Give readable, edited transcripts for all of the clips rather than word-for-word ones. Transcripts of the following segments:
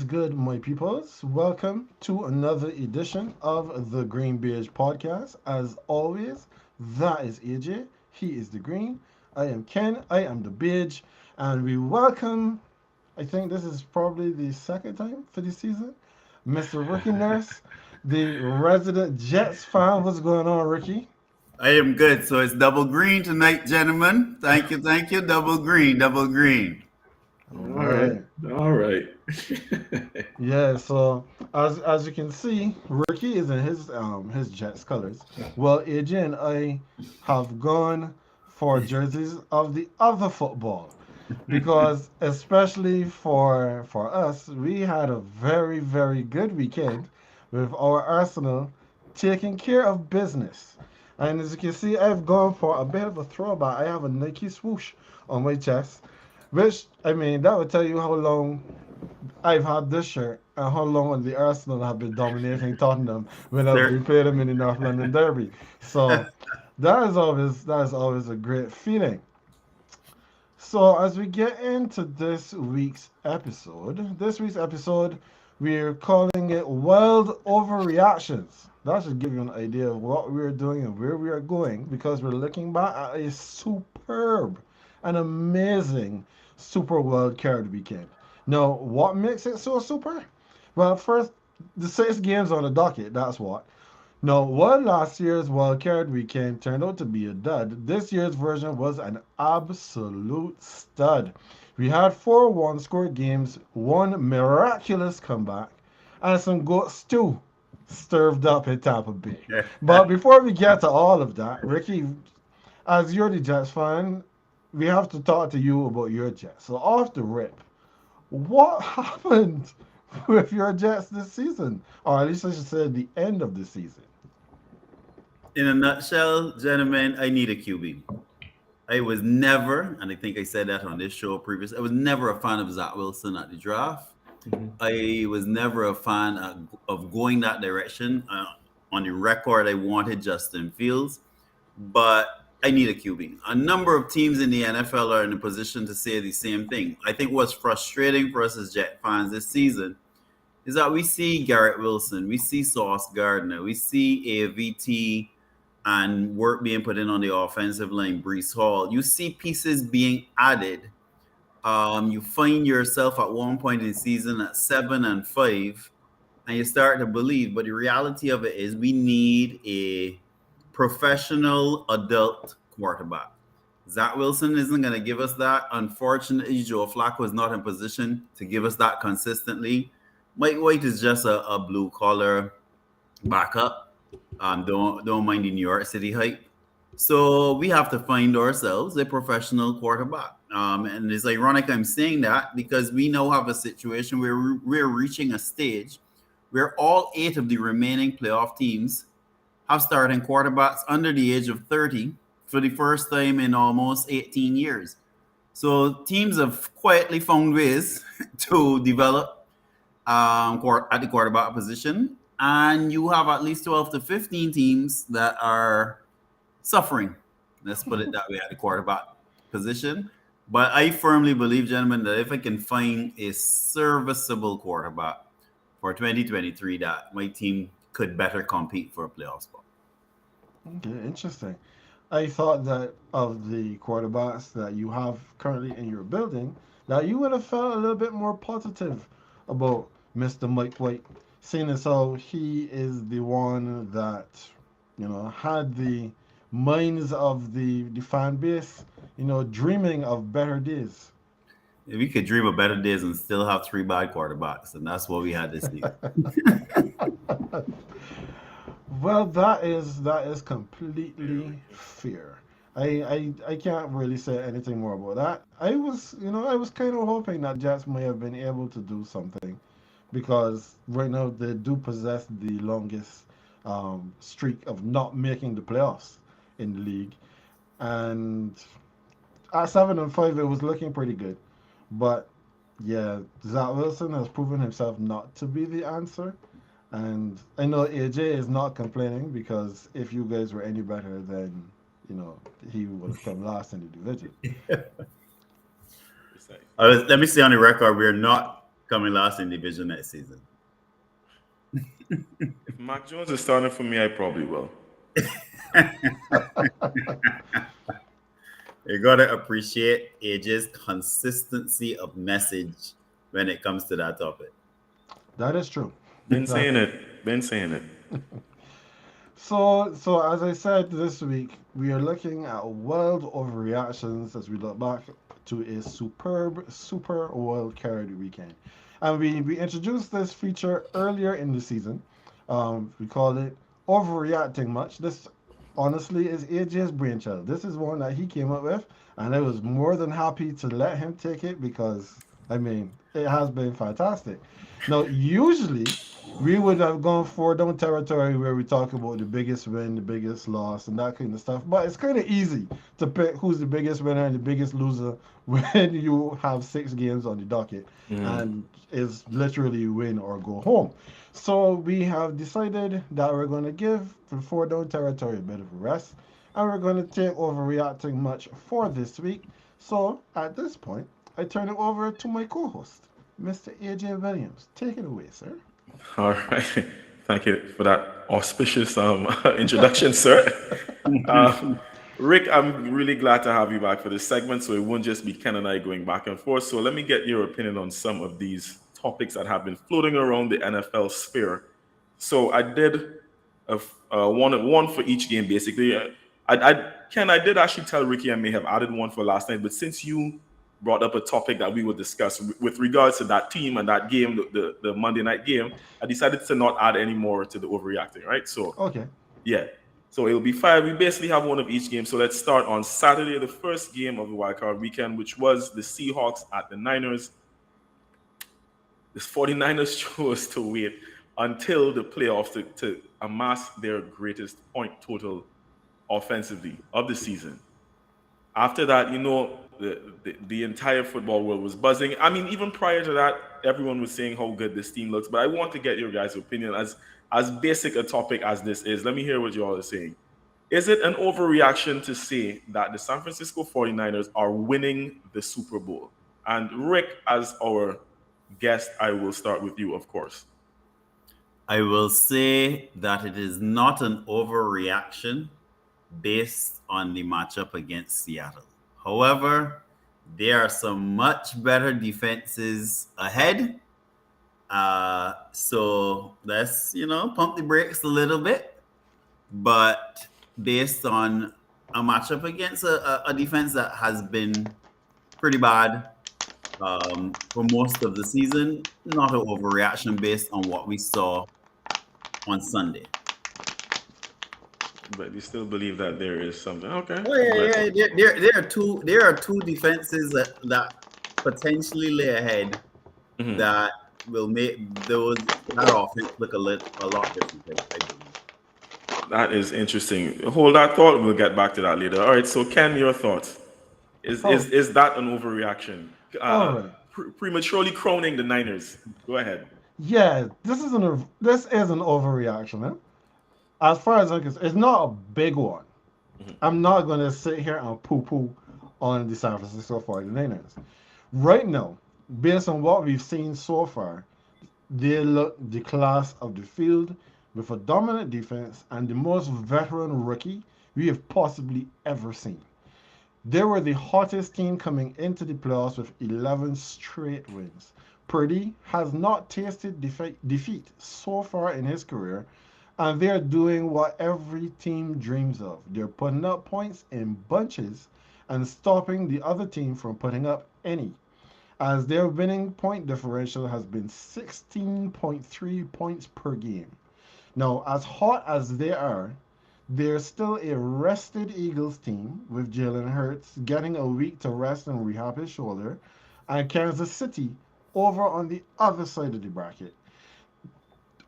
good, my peoples? Welcome to another edition of the GreenBaje podcast. As always, that is AJ. He is the green. I am Ken. I am the beige. And we welcome, I think this is probably the second time for this season, Mr. Ricky Nurse, the resident Jets fan. What's going on, Ricky? I am good. So it's double green tonight, gentlemen. Thank you, thank you. Double green, double green. All All right, right. all right. Yeah, so as you can see, Ricky is in his Jets colors. Well, AJ and I have gone for jerseys of the other football because especially for us, we had a very good weekend with our Arsenal taking care of business. And as you can see, I've gone for a bit of a throwback. I have a Nike swoosh on my chest, which I mean that would tell you how long I've had this shirt and how long the Arsenal have been dominating Tottenham whenever we Sir, play them in the North London Derby. So that is always a great feeling. So as we get into this week's episode, we're calling it Wild Overreactions. That should give you an idea of what we're doing and where we are going because we're looking back at a superb and amazing Super World Card weekend. Now, what makes it so super? Well, first, the 6 games on the docket, that's what. Now, while last year's wildcard weekend turned out to be a dud, this year's version was an absolute stud. We had 4 score games, one miraculous comeback, and some goat stew served up in Tampa Bay. But before we get to all of that, Ricky, as you're the Jets fan, we have to talk to you about your Jets. So off the rip, what happened with your Jets this season? Or at least I should say the end of the season. in a nutshell, gentlemen, I need a QB. I was never, and I think I said that on this show previous, I was never a fan of Zach Wilson at the draft. Mhm. I was never a fan of going that direction. On the record, I wanted Justin Fields, but I need a QB. A number of teams in the NFL are in a position to say the same thing. I think what's frustrating for us as Jet fans this season is that we see Garrett Wilson, we see Sauce Gardner, we see AVT and work being put in on the offensive line, Brees Hall. You see pieces being added. You find yourself at one point in the season at 7-5, and you start to believe. But the reality of it is, we need a professional adult quarterback. Zach Wilson isn't going to give us that. Unfortunately, Joe Flacco is not in position to give us that consistently. Mike White is just a blue collar backup. Don't mind the New York City hype. So we have to find ourselves a professional quarterback. And it's ironic I'm saying that because we now have a situation where we're reaching a stage where all 8 of the remaining playoff teams have starting quarterbacks under the age of 30 for the first time in almost 18 years. So teams have quietly found ways to develop at the quarterback position, and you have at least 12 to 15 teams that are suffering. Let's put it that way at the quarterback position. But I firmly believe, gentlemen, that if I can find a serviceable quarterback for 2023, that my team could better compete for a playoff spot. Okay, interesting. I thought that of the quarterbacks that you have currently in your building, that you would have felt a little bit more positive about Mr. Mike White, seeing as how he is the one that, had the minds of the fan base, dreaming of better days. If we could dream of better days and still have 3 bad quarterbacks, and that's what we had this season. Well, that is completely fair. I can't really say anything more about that. I was kind of hoping that Jets may have been able to do something because right now they do possess the longest streak of not making the playoffs in the league, and at 7-5 it was looking pretty good. But yeah, Zach Wilson has proven himself not to be the answer. And I know AJ is not complaining because if you guys were any better, then he would have come last in the division. Precisely. Let me say on the record, we're not coming last in division next season. If Mac Jones is starting for me, I probably will. You gotta appreciate AJ's consistency of message when it comes to that topic. That is true. Been That saying it. Been saying it. so as I said this week, we are looking at world overreactions as we look back to a superb Super World Carry weekend. And we introduced this feature earlier in the season. We called it Overreacting Much. This honestly is AJ's brainchild. This is one that he came up with, and I was more than happy to let him take it because I mean it has been fantastic. Now, usually we would have gone for down territory where we talk about the biggest win, the biggest loss, and that kind of stuff. But it's kind of easy to pick who's the biggest winner and the biggest loser when you have 6 games on the docket, and it's literally win or go home. So we have decided that we're going to give the 4 down territory a bit of a rest, and we're going to take overreacting much for this week. So at this point, I turn it over to my co-host, Mr. AJ Williams. Take it away, sir. All right. Thank you for that auspicious introduction, sir. Uh, Rick, I'm really glad to have you back for this segment. So it won't just be Ken and I going back and forth. So let me get your opinion on some of these topics that have been floating around the NFL sphere. So I did one for each game, basically. Ken, I did actually tell Ricky I may have added one for last night, but since you brought up a topic that we would discuss with regards to that team and that game, the Monday night game, I decided to not add any more to the overreacting, right? So, Okay. yeah. So it'll be 5. We basically have one of each game. So let's start on Saturday, the first game of the wildcard weekend, which was the Seahawks at the Niners. The 49ers chose to wait until the playoffs to amass their greatest point total offensively of the season. After that, the entire football world was buzzing. I mean, even prior to that, everyone was saying how good this team looks. But I want to get your guys' opinion as basic a topic as this is. Let me hear what you all are saying. Is it an overreaction to say that the San Francisco 49ers are winning the Super Bowl? And Rick, as our guest, I will start with you, of course. I will say that it is not an overreaction based on the matchup against Seattle. However, there are some much better defenses ahead. So let's, pump the brakes a little bit. But based on a matchup against a defense that has been pretty bad for most of the season, not an overreaction based on what we saw on Sunday. But you still believe that there is something. Okay. Oh yeah, yeah. There are two defenses that potentially lay ahead that will make that offense look a lot different. I believe. That is interesting. Hold that thought. We'll get back to that later. All right. So, Ken, your thoughts? Is that an overreaction? All right. Prematurely crowning the Niners. Go ahead. Yeah, this is an overreaction. As far as I'm concerned, it's not a big one. I'm not going to sit here and poo-poo on the San Francisco 49ers. Right now, based on what we've seen so far, they look the class of the field with a dominant defense and the most veteran rookie we have possibly ever seen. They were the hottest team coming into the playoffs with 11 straight wins. Purdy has not tasted defeat so far in his career, and they're doing what every team dreams of. They're putting up points in bunches and stopping the other team from putting up any, as their winning point differential has been 16.3 points per game. Now, as hot as they are, they're still a rested Eagles team with Jalen Hurts getting a week to rest and rehab his shoulder, and Kansas City over on the other side of the bracket.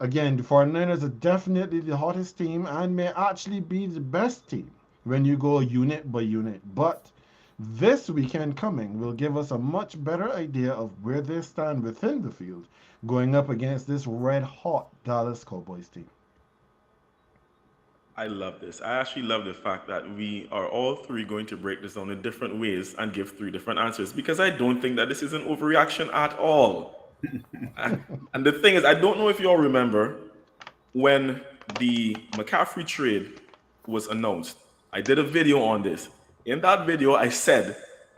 Again, the 49ers are definitely the hottest team and may actually be the best team when you go unit by unit. But this weekend coming will give us a much better idea of where they stand within the field going up against this red hot Dallas Cowboys team. I love this. I actually love the fact that we are all three going to break this down in different ways and give 3 different answers because I don't think that this is an overreaction at all. And the thing is, I don't know if you all remember when the McCaffrey trade was announced. I did a video on this. In that video, I said,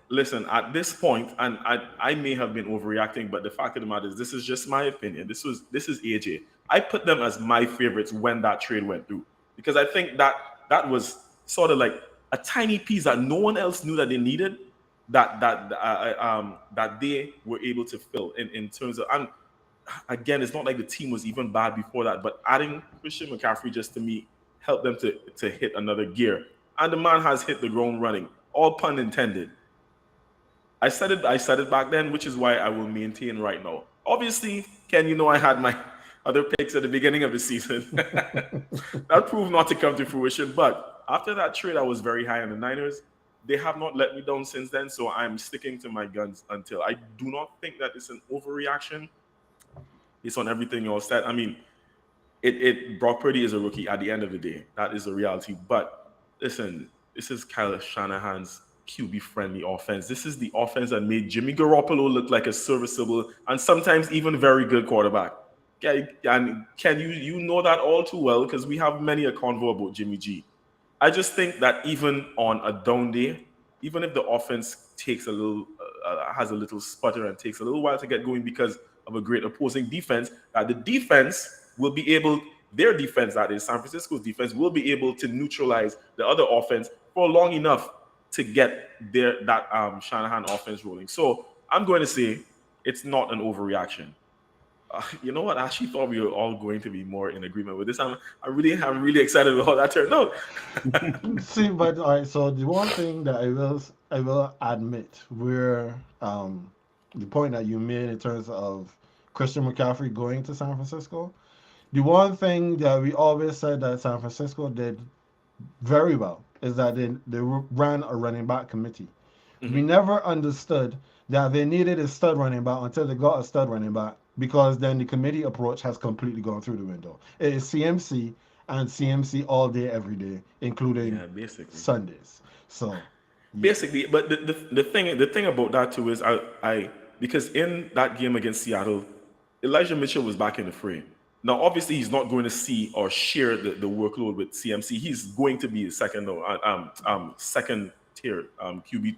listen, at this point, and I may have been overreacting, but the fact of the matter is, this is just my opinion. This is AJ. I put them as my favorites when that trade went through because I think that was sort of like a tiny piece that no one else knew that they needed that they were able to fill in terms of. And again, it's not like the team was even bad before that, but adding Christian McCaffrey just to me helped them to hit another gear. And the man has hit the ground running, all pun intended. I said it back then, which is why I will maintain right now. Obviously, Ken, you know I had my other picks at the beginning of the season. That proved not to come to fruition. But after that trade, I was very high on the Niners. They have not let me down since then, so I'm sticking to my guns until I do not think that it's an overreaction. It's on everything you all said. I mean, it Brock Purdy is a rookie at the end of the day. That is the reality. But listen, this is Kyle Shanahan's QB friendly offense. This is the offense that made Jimmy Garoppolo look like a serviceable and sometimes even very good quarterback. Okay, and Ken, you know that all too well because we have many a convo about Jimmy G. I just think that even on a down day, even if the offense takes a little, has a little sputter and takes a little while to get going because of a great opposing defense, that the defense will be able, their defense, that is San Francisco's defense, will be able to neutralize the other offense for long enough to get that Shanahan offense rolling. So I'm going to say it's not an overreaction. You know what? I actually thought we were all going to be more in agreement with this. I'm really excited about how that turned out. See, but all right. So the one thing that I will admit where the point that you made in terms of Christian McCaffrey going to San Francisco, the one thing that we always said that San Francisco did very well is that they ran a running back committee. We never understood that they needed a stud running back until they got a stud running back because then the committee approach has completely gone through the window. It is CMC and CMC all day, every day, including basically. Sundays. So Basically, but the thing about that too is I because in that game against Seattle, Elijah Mitchell was back in the frame. Now, obviously, he's not going to see or share the workload with CMC. He's going to be a second tier QB,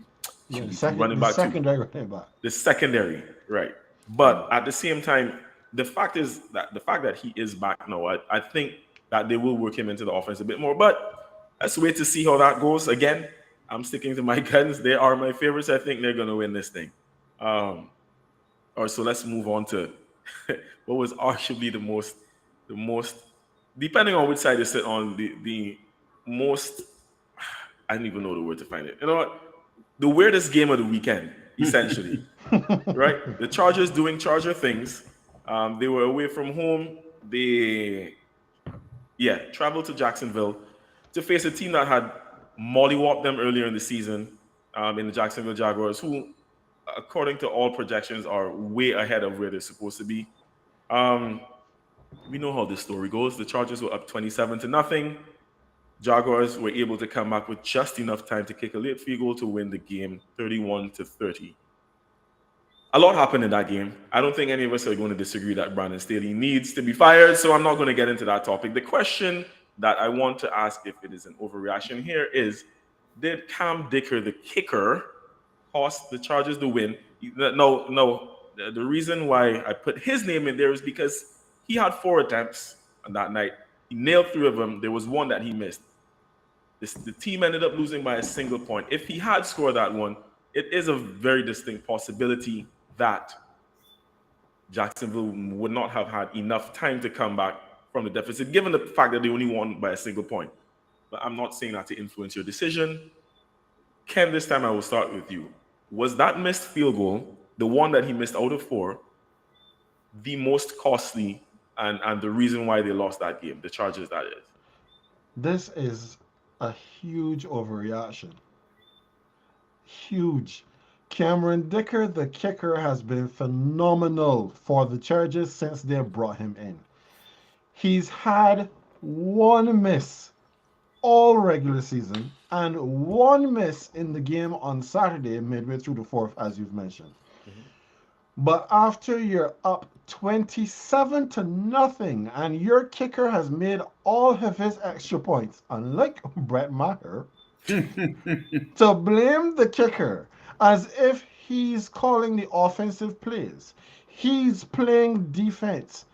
yeah, running the back too. secondary running back. The secondary, right? But at the same time, the fact that he is back now, I think that they will work him into the offense a bit more. But let's wait to see how that goes. Again, I'm sticking to my guns. They are my favorites. I think they're going to win this thing. All right, so let's move on to what was arguably the most, depending on which side you sit on, the most. I don't even know the word to find it. You know what? The weirdest game of the weekend, essentially. Right? The Chargers doing Charger things. They were away from home. They, traveled to Jacksonville to face a team that had mollywopped them earlier in the season in the Jacksonville Jaguars, who, according to all projections, are way ahead of where they're supposed to be. We know how this story goes. The Chargers were up 27-0. Jaguars were able to come back with just enough time to kick a late field goal to win the game 31-30. A lot happened in that game. I don't think any of us are going to disagree that Brandon Staley needs to be fired, so I'm not going to get into that topic. The question that I want to ask, if it is an overreaction here, is did Cam Dicker, the kicker, cost the Chargers the win? No. The reason why I put his name in there is because he had 4 attempts on that night. He nailed 3 of them. There was one that he missed. The team ended up losing by a single point. If he had scored that one, it is a very distinct possibility that Jacksonville would not have had enough time to come back from the deficit, given the fact that they only won by a single point. But I'm not saying that to influence your decision. Ken, this time I will start with you. Was that missed field goal, the one that he missed out of 4, the most costly and the reason why they lost that game, the Chargers, that is? This is a huge overreaction. Huge. Cameron Dicker, the kicker, has been phenomenal for the Chargers since they brought him in. He's had 1 miss all regular season and 1 miss in the game on Saturday, midway through the 4th, as you've mentioned. But after you're up 27 to nothing and your kicker has made all of his extra points, unlike Brett Maher, to blame the kicker as if he's calling the offensive plays, he's playing defense,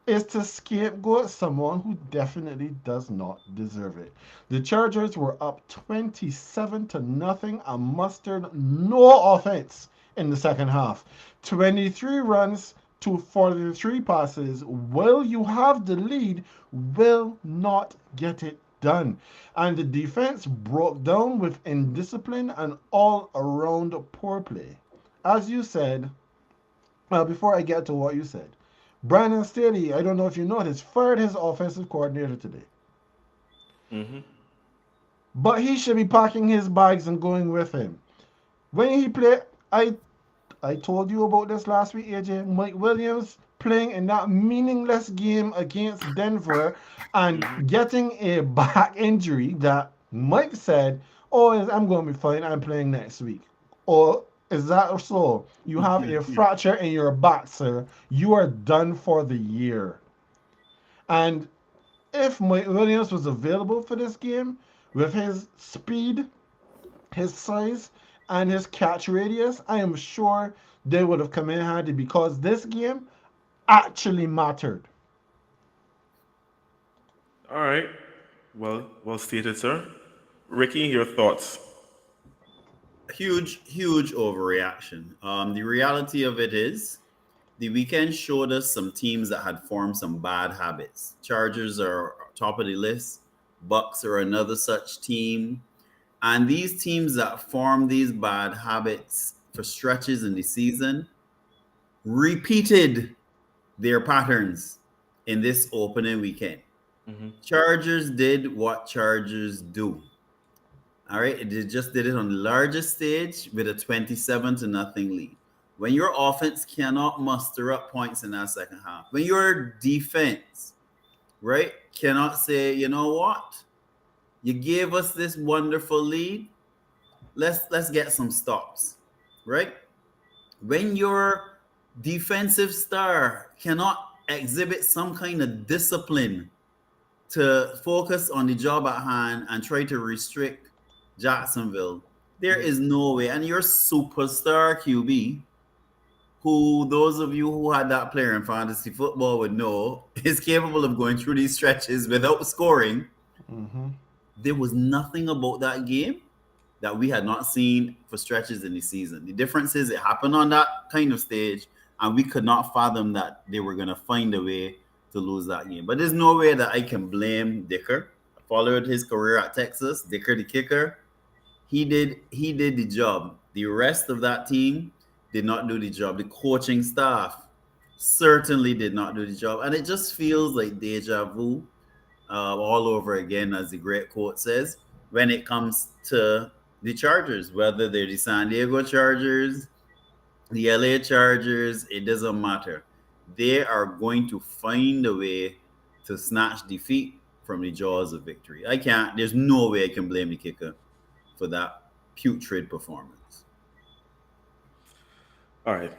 is to scapegoat someone who definitely does not deserve it. The Chargers were up 27 to nothing and mustered no offense in the second half. 23 runs to 43 passes. Will you have the lead? Will not get it done. And the defense broke down with indiscipline and all around poor play. As you said, before I get to what you said, Brandon Staley, I don't know if you noticed, fired his offensive coordinator today. Mm-hmm. But he should be packing his bags and going with him. When he played, I told you about this last week, AJ. Mike Williams playing in that meaningless game against Denver and Mm-hmm. getting a back injury that Mike said, "Oh, I'm going to be fine. I'm playing next week." Or is that so? You have a fracture in your back, sir. You are done for the year. And if Mike Williams was available for this game with his speed, his size, and his catch radius, I am sure they would have come in handy because this game actually mattered. All right. Well stated, sir. Ricky, your thoughts? Huge overreaction. The reality of it is, the weekend showed us some teams that had formed some bad habits. Chargers are top of the list. Bucks are another such team. And these teams that form these bad habits for stretches in the season repeated their patterns in this opening weekend. Mm-hmm. Chargers did what Chargers do. All right, they just did it on the largest stage with a 27 to nothing lead. When your offense cannot muster up points in that second half, when your defense, right, cannot say, you know what, you gave us this wonderful lead, let's get some stops, right? When your defensive star cannot exhibit some kind of discipline to focus on the job at hand and try to restrict Jacksonville, there is no way. And your superstar QB, who those of you who had that player in fantasy football would know, is capable of going through these stretches without scoring. Mm-hmm. There was nothing about that game that we had not seen for stretches in the season. The difference is it happened on that kind of stage, and we could not fathom that they were going to find a way to lose that game. But there's no way that I can blame Dicker. I followed his career at Texas. Dicker, the kicker, he did the job. The rest of that team did not do the job. The coaching staff certainly did not do the job, and it just feels like deja vu all over again, as the great quote says, when it comes to the Chargers, whether they're the San Diego Chargers, the LA Chargers, it doesn't matter. They are going to find a way to snatch defeat from the jaws of victory. There's no way I can blame the kicker for that putrid performance. All right.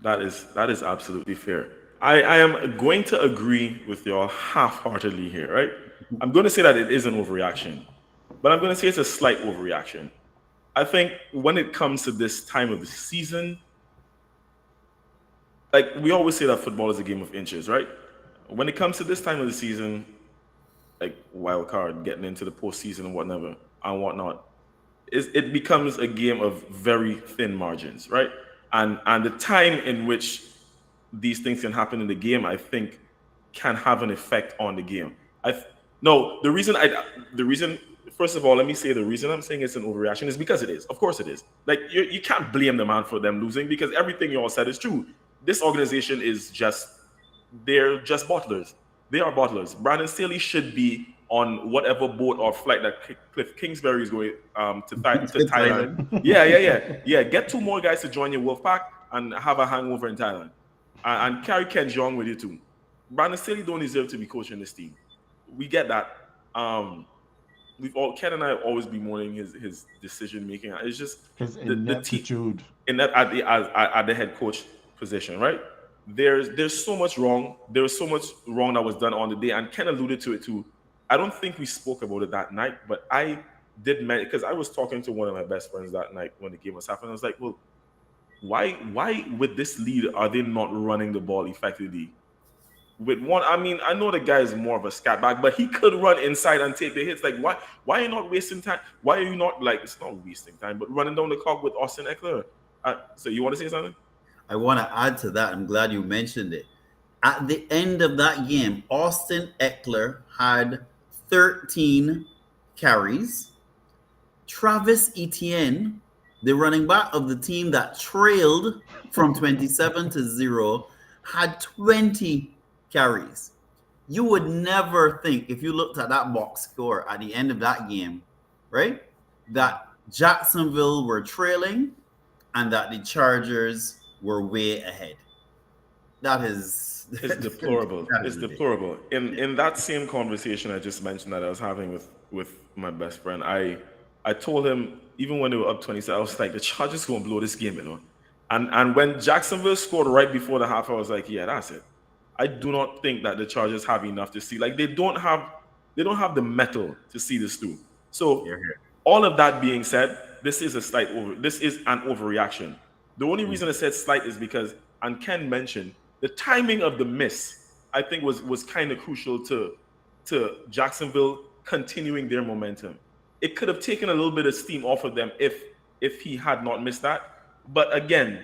That is absolutely fair. I am going to agree with y'all half-heartedly here, right? I'm going to say that it is an overreaction, but I'm going to say it's a slight overreaction. I think when it comes to this time of the season, like we always say that football is a game of inches, right? When it comes to this time of the season, like wild card, getting into the postseason and whatnot, it becomes a game of very thin margins, right? And the time in which these things can happen in the game, I think, can have an effect on the game. No, the reason, first of all, let me say the reason I'm saying it's an overreaction is because it is. Of course, it is. Like you can't blame the man for them losing because everything you all said is true. This organization is they're just bottlers. They are bottlers. Brandon Staley should be on whatever boat or flight that Cliff Kingsbury is going to Thailand. Yeah. Get two more guys to join your wolf pack and have a hangover in Thailand, and carry Ken Jeong with you too. Brandon Staley don't deserve to be coaching this team. We get that. Ken and I have always bemoaning his decision making. It's just His the team ineptitude. in that at the head coach position, right? There's so much wrong. There was so much wrong that was done on the day, and Ken alluded to it too. I don't think we spoke about it that night, but I did mention because I was talking to one of my best friends that night when the game was happening. I was like, well, why with this lead are they not running the ball effectively? With one, I mean, I know the guy is more of a scat back, but he could run inside and take the hits. Like, why are you not wasting time? Why are you not like it's not wasting time, but running down the clock with Austin Eckler? So you want to say something? I want to add to that. I'm glad you mentioned it. At the end of that game, Austin Eckler had 13 carries. Travis Etienne, the running back of the team that trailed from 27 to 0, had 20 carries. You would never think, if you looked at that box score at the end of that game, right, that Jacksonville were trailing and that the Chargers were way ahead. That is It's deplorable. that is It's ridiculous. deplorable. In that same conversation I just mentioned that I was having with my best friend, I told him even when they were up 27, I was like, the Chargers gonna blow this game, you know. And when Jacksonville scored right before the half, I was like, yeah, that's it. I do not think that the Chargers have enough to see. Like they don't have the metal to see this through. So Here, here. all of that being said, this is an overreaction. The only reason I said slight is because, and Ken mentioned, the timing of the miss, I think was kind of crucial to Jacksonville continuing their momentum. It could have taken a little bit of steam off of them if he had not missed that. But again,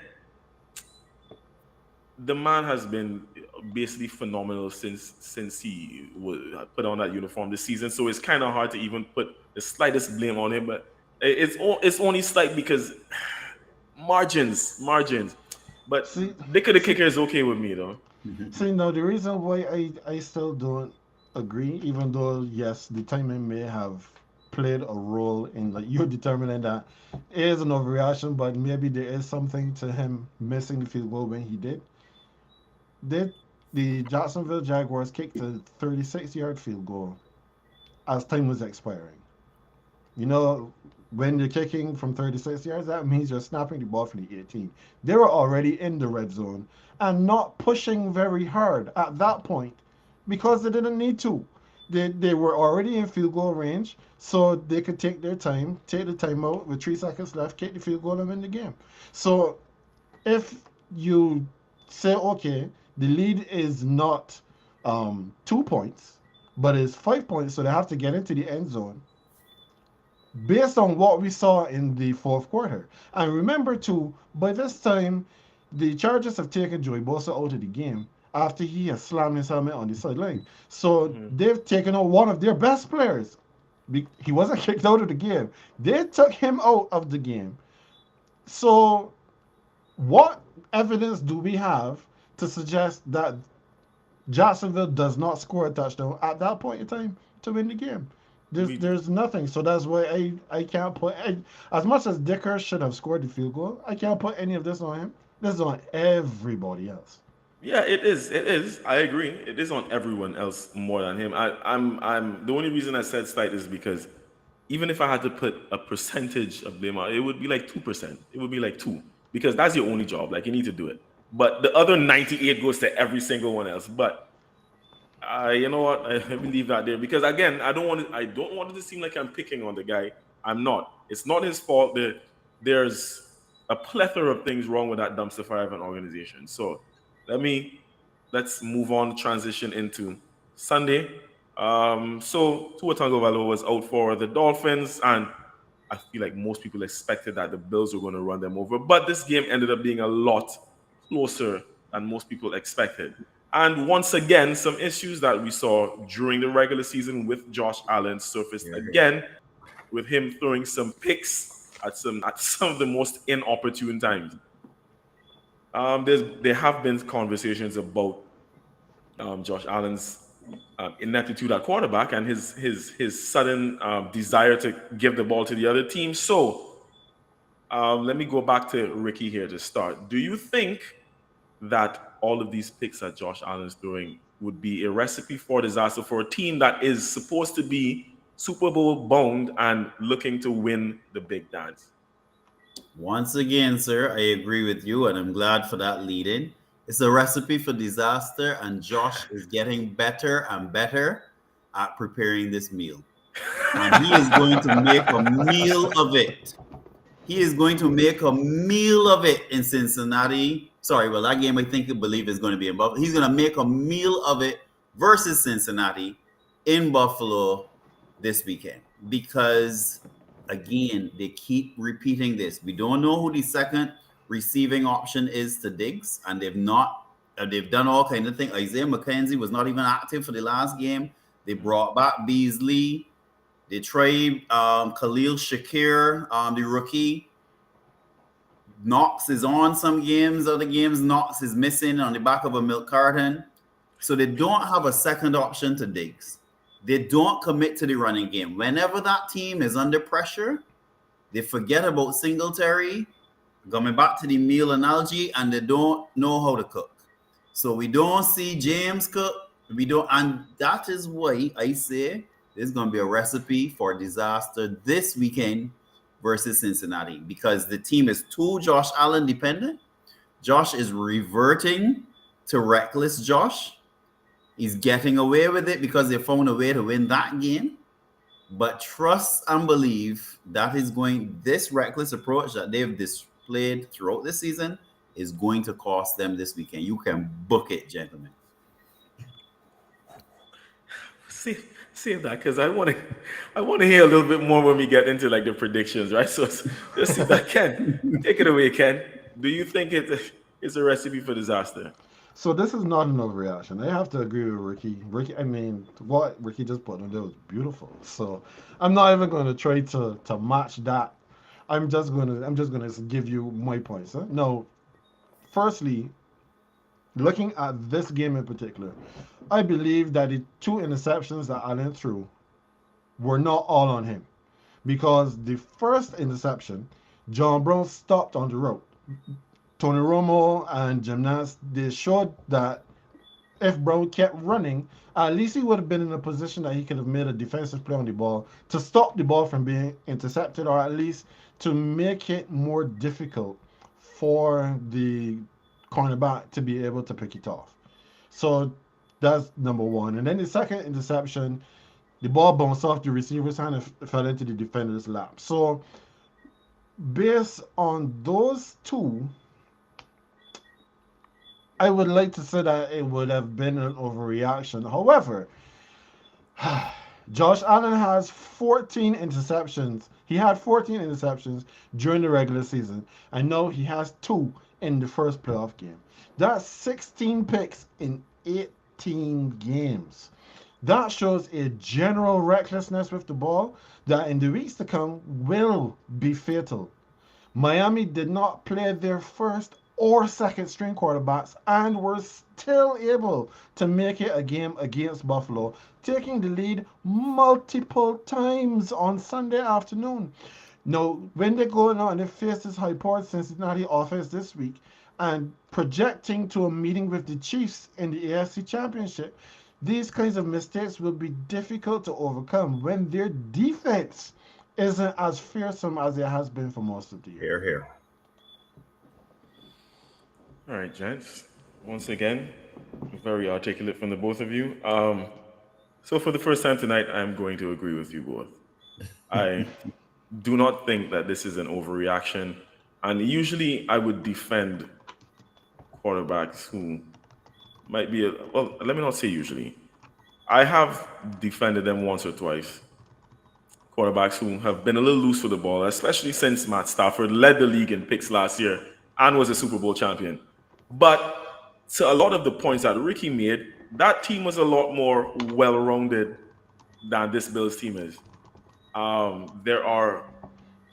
the man has been basically phenomenal since he put on that uniform this season. So it's kind of hard to even put the slightest blame on him. But it's only slight because margins. But See, they could have see, kicker is okay with me though. see. Now the reason why I still don't agree, even though yes, the timing may have played a role in like you determining that it is an overreaction, but maybe there is something to him missing the field goal when he did. Did the Jacksonville Jaguars kicked a 36-yard field goal as time was expiring? You know, when you're kicking from 36 yards, that means you're snapping the ball from the 18. They were already in the red zone and not pushing very hard at that point because they didn't need to. They were already in field goal range, so they could take their time, take the timeout with 3 seconds left, kick the field goal and win the game. So if you say, okay, the lead is not 2 points, but it's 5 points, so they have to get into the end zone based on what we saw in the fourth quarter. And remember, too, by this time, the Chargers have taken Joey Bosa out of the game after he has slammed his helmet on the sideline. So Mhm. they've taken out one of their best players. He wasn't kicked out of the game. They took him out of the game. So, what evidence do we have to suggest that Jacksonville does not score a touchdown at that point in time to win the game? There's We there's nothing. So that's why I can't put as much as Dicker should have scored the field goal. I can't put any of this on him. This is on everybody else. Yeah, it is. It is. I agree. It is on everyone else more than him. I'm the only reason I said slight is because even if I had to put a percentage of blame on, it would be like 2%. It would be like two because that's your only job. Like you need to do it. But the other 98 goes to every single one else. But you know what? I will leave that there because again, I don't want it to seem like I'm picking on the guy. I'm not. It's not his fault. There's a plethora of things wrong with that dumpster fire of an organization. So let me let's move on. Transition into Sunday. So Tua Tagovailoa was out for the Dolphins, and I feel like most people expected that the Bills were going to run them over, but this game ended up being a lot closer than most people expected. And once again, some issues that we saw during the regular season with Josh Allen surfaced Here, here. again, with him throwing some picks at some of the most inopportune times. There have been conversations about Josh Allen's ineptitude at quarterback and his sudden desire to give the ball to the other team. So let me go back to Ricky here to start. Do you think that all of these picks that Josh Allen's throwing would be a recipe for disaster for a team that is supposed to be Super Bowl bound and looking to win the big dance. Once again, sir, I agree with you, and I'm glad for that lead in. It's a recipe for disaster, and Josh is getting better and better at preparing this meal. And he is going to make a meal of it. He is going to make a meal of it in Cincinnati. Sorry, well, that game believe is going to be in Buffalo. He's going to make a meal of it versus Cincinnati in Buffalo this weekend because, again, they keep repeating this. We don't know who the second receiving option is to Diggs, and they've done all kind of things. Isaiah McKenzie was not even active for the last game. They brought back Beasley. They trade Khalil Shakir, the rookie. Knox is on some games. Other games, Knox is missing on the back of a milk carton. So they don't have a second option to Diggs. They don't commit to the running game. Whenever that team is under pressure, they forget about Singletary, coming back to the meal analogy, and they don't know how to cook. So we don't see James cook. And that is why I say there's going to be a recipe for disaster this weekend versus Cincinnati because the team is too Josh Allen dependent. Josh is reverting to reckless Josh. He's getting away with it because they found a way to win that game. But trust and believe this reckless approach that they've displayed throughout the season is going to cost them this weekend. You can book it, gentlemen. Save that because I want to hear a little bit more when we get into like the predictions, right? So let's see that. Ken, take it away, Ken. Do you think it's a recipe for disaster? So this is not an overreaction. I have to agree with Ricky. I mean, what Ricky just put on there was beautiful. So I'm not even going to try to match that. I'm just gonna give you my points. Huh? No, firstly, looking at this game in particular, I believe that the two interceptions that Allen threw were not all on him. Because the first interception, John Brown stopped on the route. Tony Romo and Gymnast, they showed that if Brown kept running, at least he would have been in a position that he could have made a defensive play on the ball to stop the ball from being intercepted, or at least to make it more difficult for the cornerback to be able to pick it off. So that's number one. And then the second interception, the ball bounced off the receiver's hand and fell into the defender's lap. So based on those two, I would like to say that it would have been an overreaction. However, Josh Allen has 14 interceptions. He had 14 interceptions during the regular season. I know he has 2 in the first playoff game. That's 16 picks in 18 games. That shows a general recklessness with the ball that in the weeks to come will be fatal. Miami did not play their first or second string quarterbacks and were still able to make it a game against Buffalo, taking the lead multiple times on Sunday afternoon. Now, when they go on and they face this high-powered Cincinnati offense this week and projecting to a meeting with the Chiefs in the AFC Championship, these kinds of mistakes will be difficult to overcome when their defense isn't as fearsome as it has been for most of the year. Here. All right, gents. Once again, very articulate from the both of you. So for the first time tonight, I'm going to agree with you both. I do not think that this is an overreaction. And usually I would defend quarterbacks who might be, well, let me not say usually. I have defended them once or twice. Quarterbacks who have been a little loose with the ball, especially since Matt Stafford led the league in picks last year and was a Super Bowl champion. But to a lot of the points that Ricky made, that team was a lot more well-rounded than this Bills team is. There are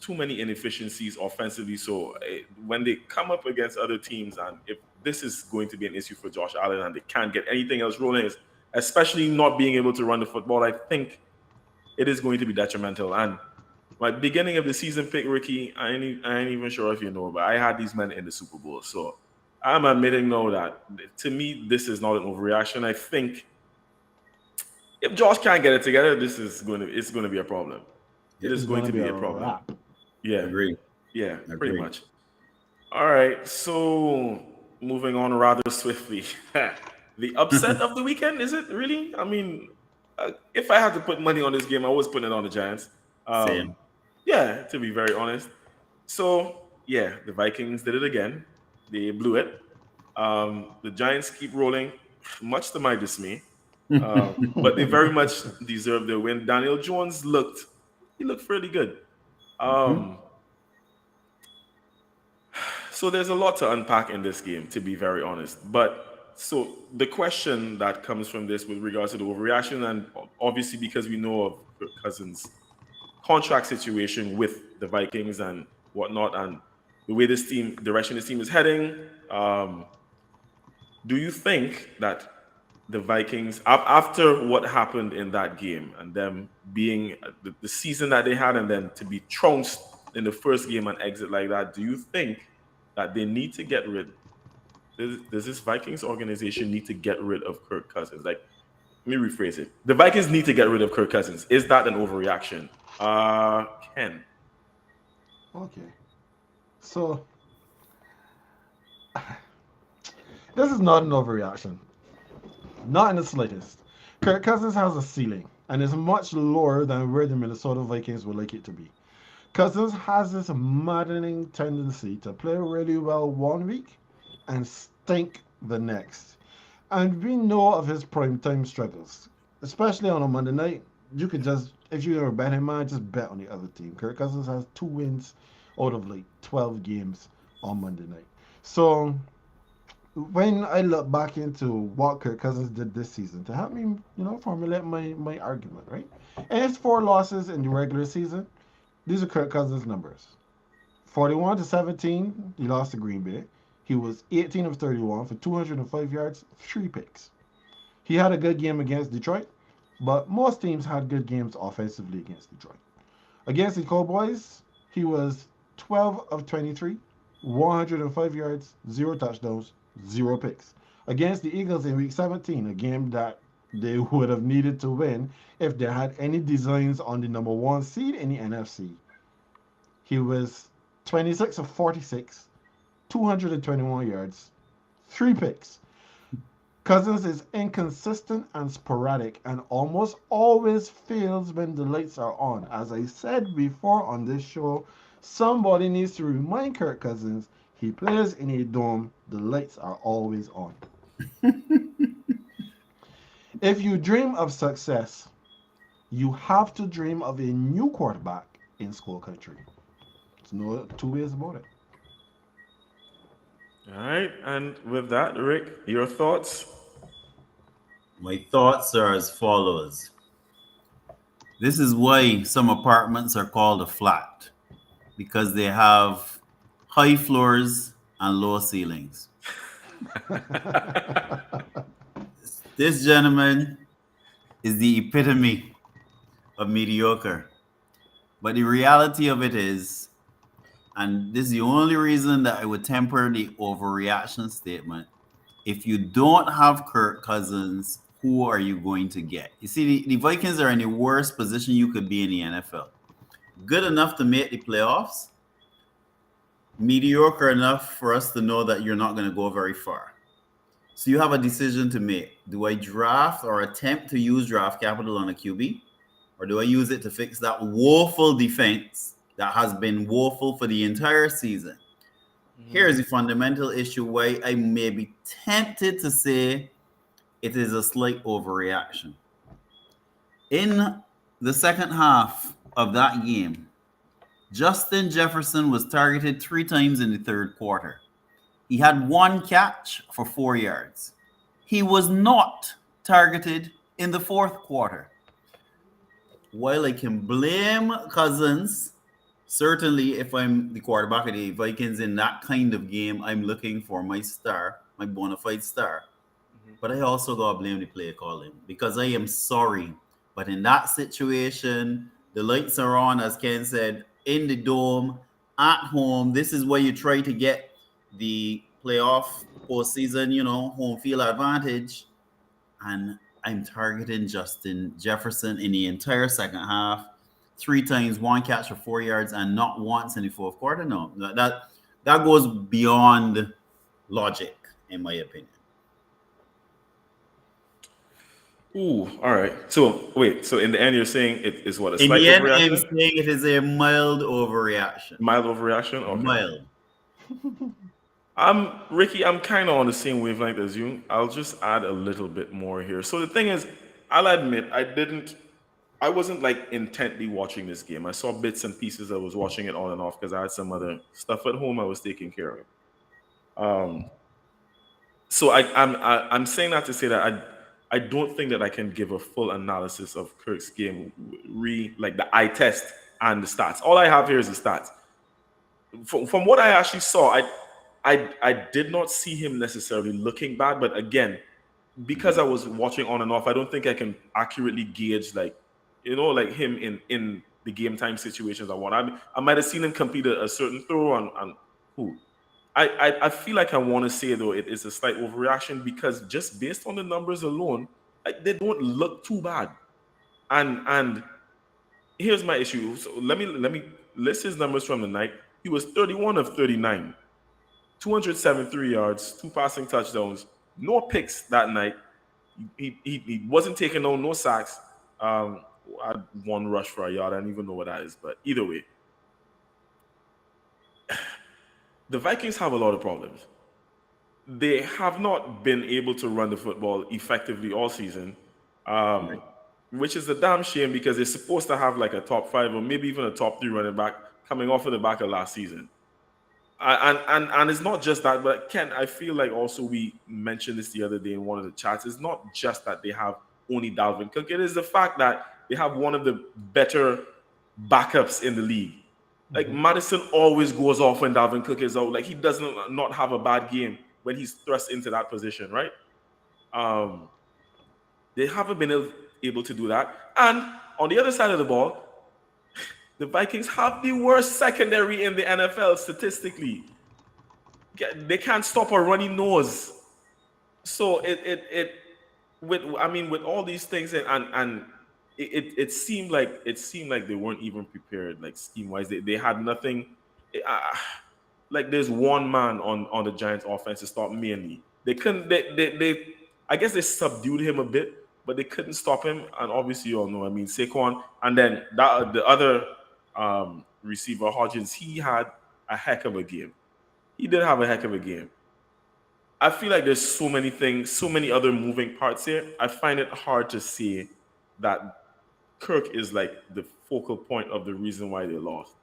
too many inefficiencies offensively. So when they come up against other teams, and if this is going to be an issue for Josh Allen and they can't get anything else rolling, especially not being able to run the football, I think it is going to be detrimental. And my beginning of the season pick, Ricky, I ain't even sure if you know, but I had these men in the Super Bowl. So I'm admitting now that to me, this is not an overreaction. I think if Josh can't get it together, it's going to be a problem. It Yep. is It's going gonna to be be a a problem. wrap. Yeah, Agree. yeah, pretty Agree. much. All right, so moving on rather swiftly. The upset of the weekend, is it really? I mean, if I had to put money on this game, I was putting it on the Giants. Same. Yeah, to be very honest. So, yeah, the Vikings did it again. They blew it. The Giants keep rolling, much to my dismay. But they very much deserve their win. Daniel Jones he looked fairly good. Mhm. Um, so there's a lot to unpack in this game, to be very honest. But so the question that comes from this with regards to the overreaction, and obviously because we know of Kirk Cousins' contract situation with the Vikings and whatnot, and the way direction this team is heading, um, do you think that the Vikings, after what happened in that game and them being the season that they had, and then to be trounced in the first game and exit like that, do you think that they need to get rid? Does this Vikings organization need to get rid of Kirk Cousins? Like, let me rephrase it. The Vikings need to get rid of Kirk Cousins. Is that an overreaction? Ken. Okay. So this is not an overreaction. Not in the slightest. Kirk Cousins has a ceiling and is much lower than where the Minnesota Vikings would like it to be. Cousins has this maddening tendency to play really well one week and stink the next. And we know of his primetime struggles, especially on a Monday night. You could just, if you're a betting man, just bet on the other team. Kirk Cousins has 2 wins out of like 12 games on Monday night. So when I look back into what Kirk Cousins did this season to help me, formulate my argument, right? And his 4 losses in the regular season, these are Kirk Cousins' numbers. 41 to 17, he lost to Green Bay. He was 18 of 31 for 205 yards, 3 picks. He had a good game against Detroit, but most teams had good games offensively against Detroit. Against the Cowboys, he was 12 of 23, 105 yards, 0 touchdowns, 0 picks. Against the Eagles in Week 17, a game that they would have needed to win if they had any designs on the number 1 seed in the NFC. He was 26 of 46, 221 yards, 3 picks. Cousins is inconsistent and sporadic and almost always fails when the lights are on. As I said before on this show, somebody needs to remind Kirk Cousins he plays in a dome, the lights are always on. If you dream of success, you have to dream of a new quarterback in school country. There's no 2 ways about it. All right. And with that, Rick, your thoughts? My thoughts are as follows. This is why some apartments are called a flat, because they have high floors and low ceilings. This gentleman is the epitome of mediocre. But the reality of it is, and this is the only reason that I would temper the overreaction statement, if you don't have Kirk Cousins, who are you going to get? You see, the Vikings are in the worst position you could be in the NFL. Good enough to make the playoffs, mediocre enough for us to know that you're not going to go very far. So you have a decision to make. Do I draft or attempt to use draft capital on a QB? Or do I use it to fix that woeful defense that has been woeful for the entire season? Here's the fundamental issue why I may be tempted to say it is a slight overreaction. In the second half of that game, Justin Jefferson was targeted 3 times in the third quarter. He had 1 catch for 4 yards. He was not targeted in the fourth quarter. While I can blame Cousins, certainly if I'm the quarterback of the Vikings in that kind of game, I'm looking for my star, my bona fide star. But I also got to blame the play calling because I am sorry. But in that situation, the lights are on, as Ken said, in the dome, at home. This is where you try to get the playoff postseason, home field advantage. And I'm targeting Justin Jefferson in the entire second half, 3 times, 1 catch for 4 yards, and not once in the fourth quarter. No, that goes beyond logic, in my opinion. Ooh, all right. So wait, so in the end, you're saying it is what, a In slight the end, I'm overreaction, saying it is a mild overreaction. mild overreaction? Okay. Mild. Ricky. I'm kind of on the same wavelength as you. I'll just add a little bit more here. So the thing is, I'll admit I wasn't like intently watching this game. I saw bits and pieces. I was watching it on and off because I had some other stuff at home I was taking care of. Um, so I'm saying that to say that I don't think that I can give a full analysis of Kirk's game, like the eye test and the stats. All I have here is the stats. From what I actually saw, I did not see him necessarily looking bad, but again, because I was watching on and off, I don't think I can accurately gauge like, like him in the game time situations I want. I might have seen him complete a certain throw on who. I feel like I want to say though it is a slight overreaction because just based on the numbers alone, they don't look too bad. And here's my issue. So let me list his numbers from the night. He was 31 of 39, 273 yards, 2 passing touchdowns, no picks that night. He wasn't taking no sacks. I had 1 rush for a yard. I don't even know what that is, but either way, the Vikings have a lot of problems. They have not been able to run the football effectively all season, um, which is a damn shame because they're supposed to have like a top 5 or maybe even a top 3 running back coming off of the back of last season. And it's not just that, but Ken, I feel like also we mentioned this the other day in one of the chats. It's not just that they have only Dalvin Cook. It is the fact that they have one of the better backups in the league. Like Madison always goes off when Dalvin Cook is out. Like he does not have a bad game when he's thrust into that position, right? Um, they haven't been able to do that. And on the other side of the ball, the Vikings have the worst secondary in the NFL statistically. They can't stop a runny nose. So with all these things and it seemed like they weren't even prepared like scheme wise. They had nothing. Uh, like there's one man on the Giants offense to stop mainly. They couldn't they I guess they subdued him a bit, but they couldn't stop him. And obviously you all know, I mean Saquon and then that the other receiver Hodgins, he had a heck of a game. He did have a heck of a game. I feel like there's so many things, so many other moving parts here. I find it hard to say that Kirk is like the focal point of the reason why they lost.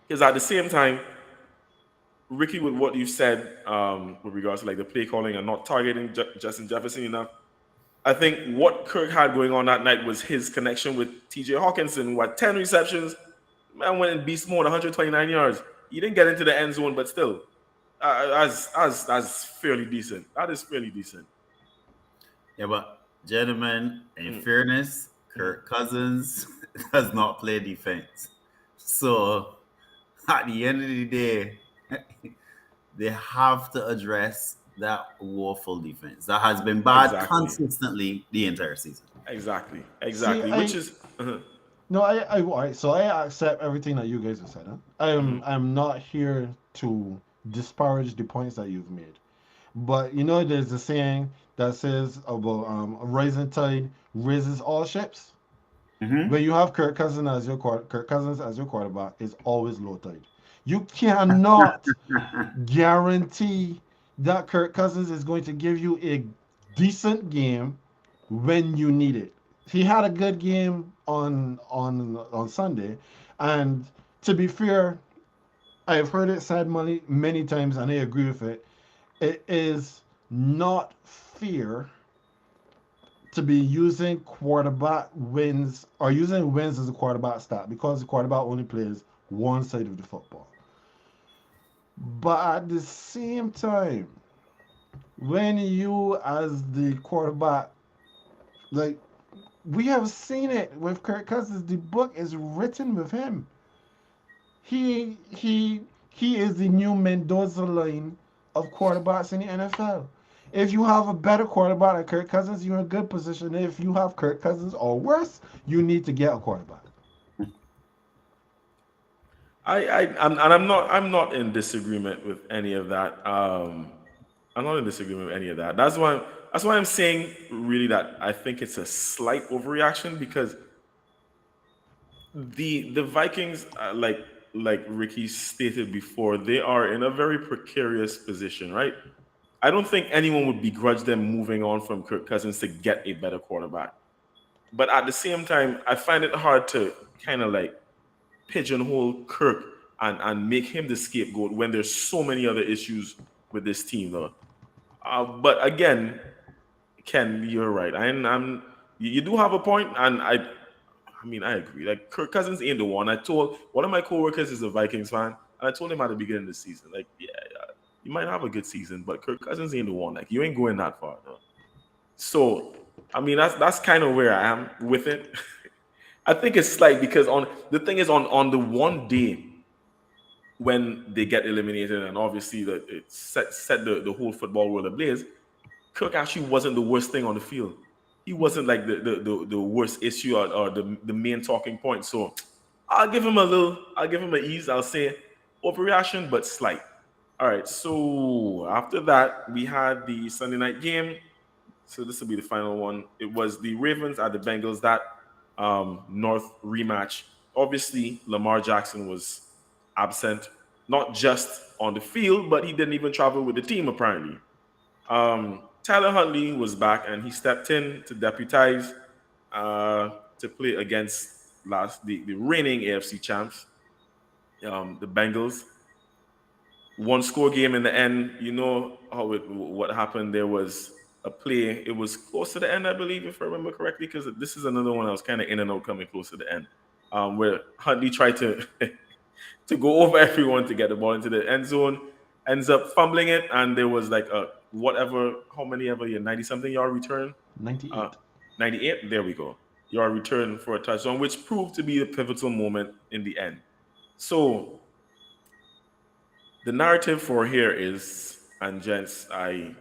Because at the same time, Ricky, with what you said with regards to like the play calling and not targeting Justin Jefferson enough, I think what Kirk had going on that night was his connection with TJ Hawkinson, who had 10 receptions. Man went in beast mode, 129 yards. He didn't get into the end zone, but still, that's fairly decent. That is fairly decent. Yeah, but gentlemen, in fairness, Kirk Cousins does not play defense. So at the end of the day, they have to address that woeful defense that has been bad Exactly. consistently the entire season. Exactly. See, Which is no, all right, so I accept everything that you guys have said. Huh? I'm not here to disparage the points that you've made, but there's a saying that says about a rising tide raises all ships. Mm-hmm. When you have Kirk Cousins as your quarterback, it's always low tide. You cannot guarantee that Kirk Cousins is going to give you a decent game when you need it. He had a good game on Sunday, and to be fair, I've heard it said many times, and I agree with it. It is not fair to be using quarterback wins or using wins as a quarterback stat because the quarterback only plays one side of the football. But at the same time, when you as the quarterback, like we have seen it with Kirk Cousins, the book is written with him. He is the new Mendoza line of quarterbacks in the NFL. If you have a better quarterback than Kirk Cousins, you're in a good position. If you have Kirk Cousins or worse, you need to get a quarterback. I'm not in disagreement with any of that. I'm not in disagreement with any of that. That's why I'm saying really that I think it's a slight overreaction because the Vikings, like Ricky stated before, they are in a very precarious position, right? I don't think anyone would begrudge them moving on from Kirk Cousins to get a better quarterback. But at the same time, I find it hard to kind of like pigeonhole Kirk and make him the scapegoat when there's so many other issues with this team, though. But again, Ken, you're right. You do have a point, and I mean, I agree. Like Kirk Cousins ain't the one. I told one of my coworkers is a Vikings fan, and I told him at the beginning of the season, like, yeah, you might have a good season, but Kirk Cousins ain't the one. Like, you ain't going that far. No. So, I mean, that's kind of where I am with it. I think it's slight because on the thing is on the one day when they get eliminated, and obviously that it set the whole football world ablaze. Kirk actually wasn't the worst thing on the field. He wasn't like the worst issue or the main talking point. So I'll give him an ease. I'll say overreaction, but slight. All right. So after that, we had the Sunday night game. So this will be the final one. It was the Ravens at the Bengals. That North rematch. Obviously, Lamar Jackson was absent, not just on the field, but he didn't even travel with the team apparently. Tyler Huntley was back and he stepped in to deputize to play against the reigning AFC champs, the Bengals. One score game in the end. You know what happened. There was a play. It was close to the end, I believe, if I remember correctly, because this is another one I was kind of in and out coming close to the end, where Huntley tried to to go over everyone to get the ball into the end zone, ends up fumbling it, and there was like a whatever, how many ever your 90 something yard return, uh, 98. 98. There we go, yard return for a touchdown, which proved to be the pivotal moment in the end. So the narrative for here is, and gents, I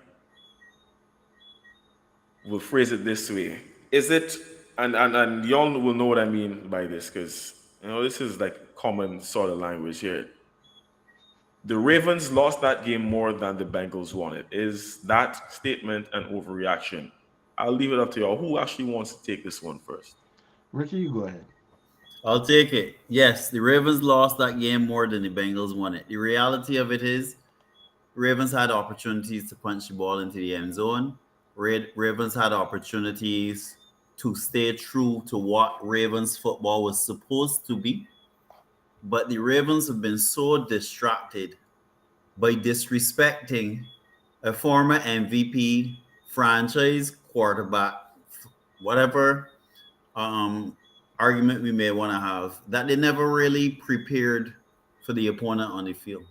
will phrase it this way: is it, and y'all will know what I mean by this, because this is like common sort of language here. The Ravens lost that game more than the Bengals won it. Is that statement an overreaction? I'll leave it up to y'all. Who actually wants to take this one first? Ricky, you go ahead. I'll take it. Yes, the Ravens lost that game more than the Bengals won it. The reality of it is, Ravens had opportunities to punch the ball into the end zone. Ravens had opportunities to stay true to what Ravens football was supposed to be. But the Ravens have been so distracted by disrespecting a former MVP, franchise quarterback, whatever um, argument we may want to have, that they never really prepared for the opponent on the field.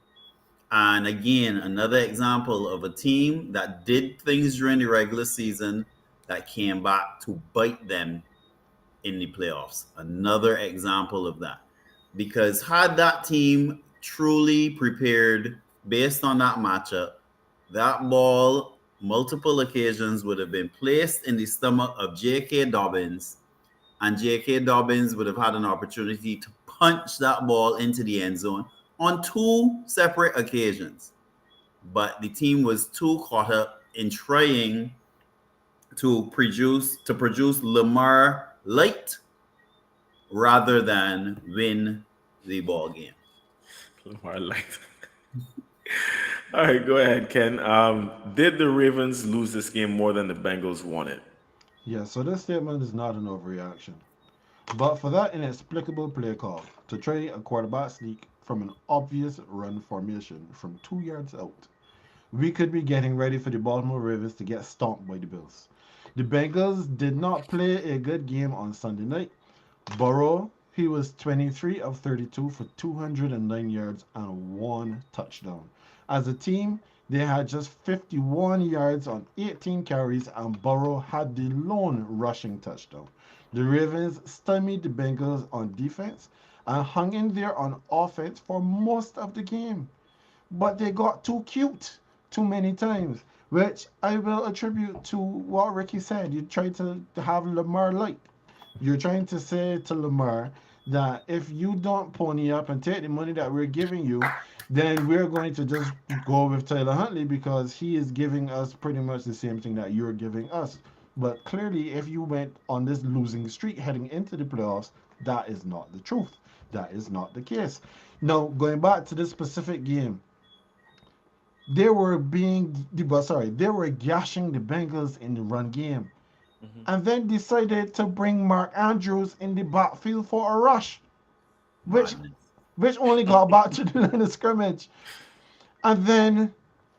And again, another example of a team that did things during the regular season that came back to bite them in the playoffs. Another example of that. Because had that team truly prepared based on that matchup, that ball, multiple occasions, would have been placed in the stomach of J.K. Dobbins, and J.K. Dobbins would have had an opportunity to punch that ball into the end zone on two separate occasions. But the team was too caught up in trying to produce Lamar light rather than win the ball game. I like that. All right, go ahead, Ken. Did the Ravens lose this game more than the Bengals won it? Yeah, so this statement is not an overreaction. But for that inexplicable play call to try a quarterback sneak from an obvious run formation from 2 yards out, we could be getting ready for the Baltimore Ravens to get stomped by the Bills. The Bengals did not play a good game on Sunday night. Burrow, he was 23 of 32 for 209 yards and one touchdown. As a team, they had just 51 yards on 18 carries, and Burrow had the lone rushing touchdown. The Ravens stymied the Bengals on defense and hung in there on offense for most of the game. But they got too cute too many times. which I will attribute to what Ricky said. You try to have Lamar light. You're trying to say to Lamar that if you don't pony up and take the money that we're giving you, then we're going to just go with Tyler Huntley because he is giving us pretty much the same thing that you're giving us. But clearly, if you went on this losing streak heading into the playoffs, that is not the truth. That is not the case. Now, going back to this specific game, they were gashing the Bengals in the run game, and then decided to bring Mark Andrews in the backfield for a rush, which Madness. which only got back to the line of scrimmage. And then,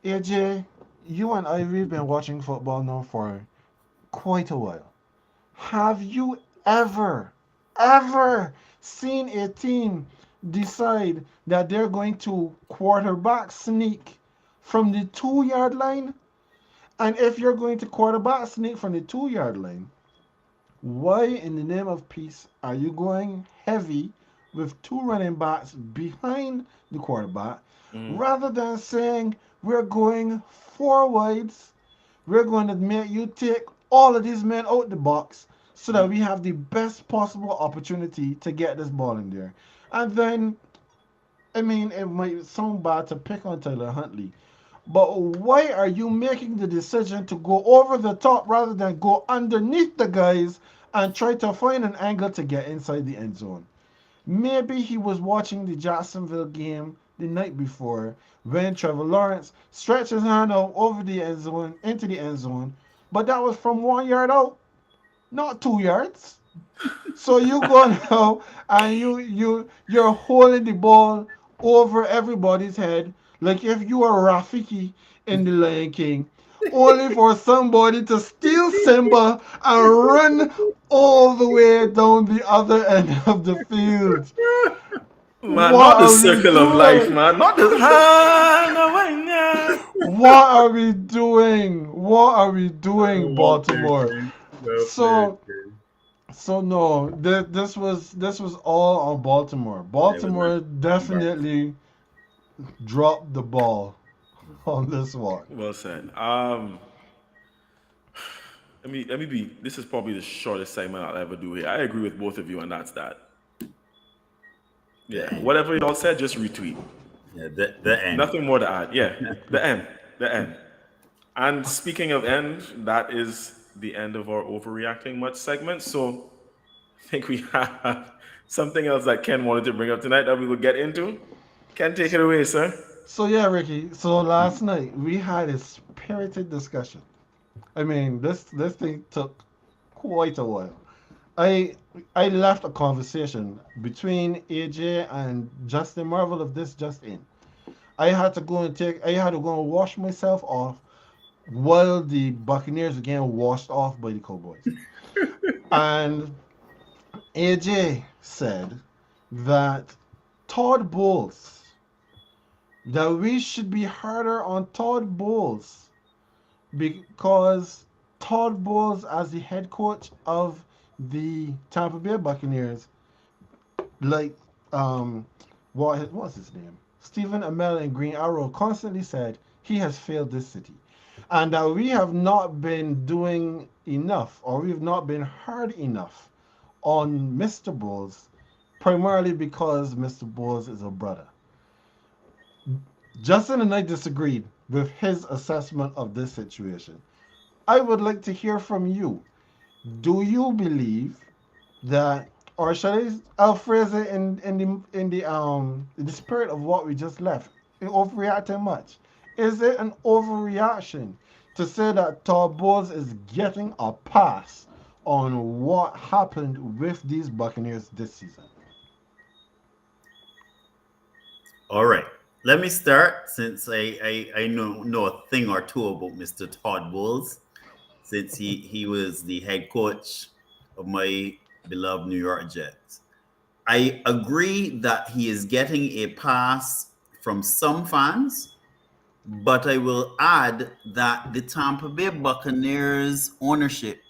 AJ, you and I, we've been watching football now for quite a while. Have you ever seen a team decide that they're going to quarterback sneak from the 2 yard line? And if you're going to quarterback sneak from the 2 yard line, why in the name of peace are you going heavy with two running backs behind the quarterback rather than saying we're going four wides, we're going to make you take all of these men out the box so that we have the best possible opportunity to get this ball in there. And then, I mean, it might sound bad to pick on Tyler Huntley, but why are you making the decision to go over the top rather than go underneath the guys and try to find an angle to get inside the end zone? Maybe he was watching the Jacksonville game the night before when Trevor Lawrence stretched his hand out over the end zone into the end zone, but that was from 1 yard out, not 2 yards. So you go now and you're holding the ball over everybody's head like if you are Rafiki in the Lion King, only for somebody to steal Simba and run all the way down the other end of the field. Man, What not the are we circle of life, doing? man. Not the What are we doing? What are we doing, Well played, Baltimore? Ken. Well played, So Ken. So no, this was all on Baltimore. It was Baltimore embarrassing. definitely dropped the ball on this one. Well said. Let me be. This is probably the shortest segment I'll ever do here. I agree with both of you, and that's that. Yeah, The end. whatever y'all said, just retweet. Yeah, the end. Nothing more to add. Yeah, the end. The end. And speaking of end, that is the end of our overreacting much segment. So I think we have something else that Ken wanted to bring up tonight that we will get into. Ken, take it away, sir. So yeah, Ricky. So last night we had a spirited discussion. I mean, this thing took quite a while. I I left a conversation between AJ and Justin Marvel of this just in. I had to go and wash myself off while the Buccaneers were getting washed off by the Cowboys. And AJ said that Todd Bowles, that we should be harder on Todd Bowles because Todd Bowles, as the head coach of the Tampa Bay Buccaneers, like what's his name? Stephen Amell in Green Arrow constantly said he has failed this city. And that we have not been doing enough or we've not been hard enough on Mr. Bowles, primarily because Mr. Bowles is a brother. Justin and I disagreed with his assessment of this situation. I would like to hear from you. Do you believe that, or shall I'll phrase it in the spirit of what we just left, overreacting much? Is it an overreaction to say that Todd Bowles is getting a pass on what happened with these Buccaneers this season? All right. Let me start since I know a thing or two about Mr. Todd Bowles, since he was the head coach of my beloved New York Jets. I agree that he is getting a pass from some fans, but I will add that the Tampa Bay Buccaneers ownership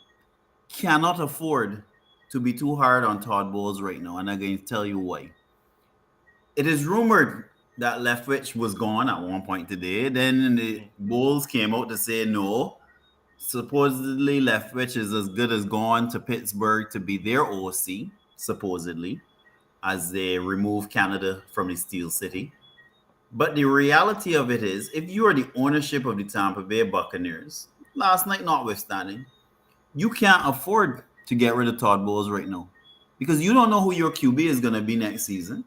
cannot afford to be too hard on Todd Bowles right now, and I'm going to tell you why. It is rumored that Leftwich was gone at one point today. Then the Bulls came out to say no. Supposedly, Leftwich is as good as gone to Pittsburgh to be their OC, supposedly, as they remove Canada from the Steel City. But the reality of it is, if you are the ownership of the Tampa Bay Buccaneers, last night notwithstanding, you can't afford to get rid of Todd Bowles right now because you don't know who your QB is going to be next season.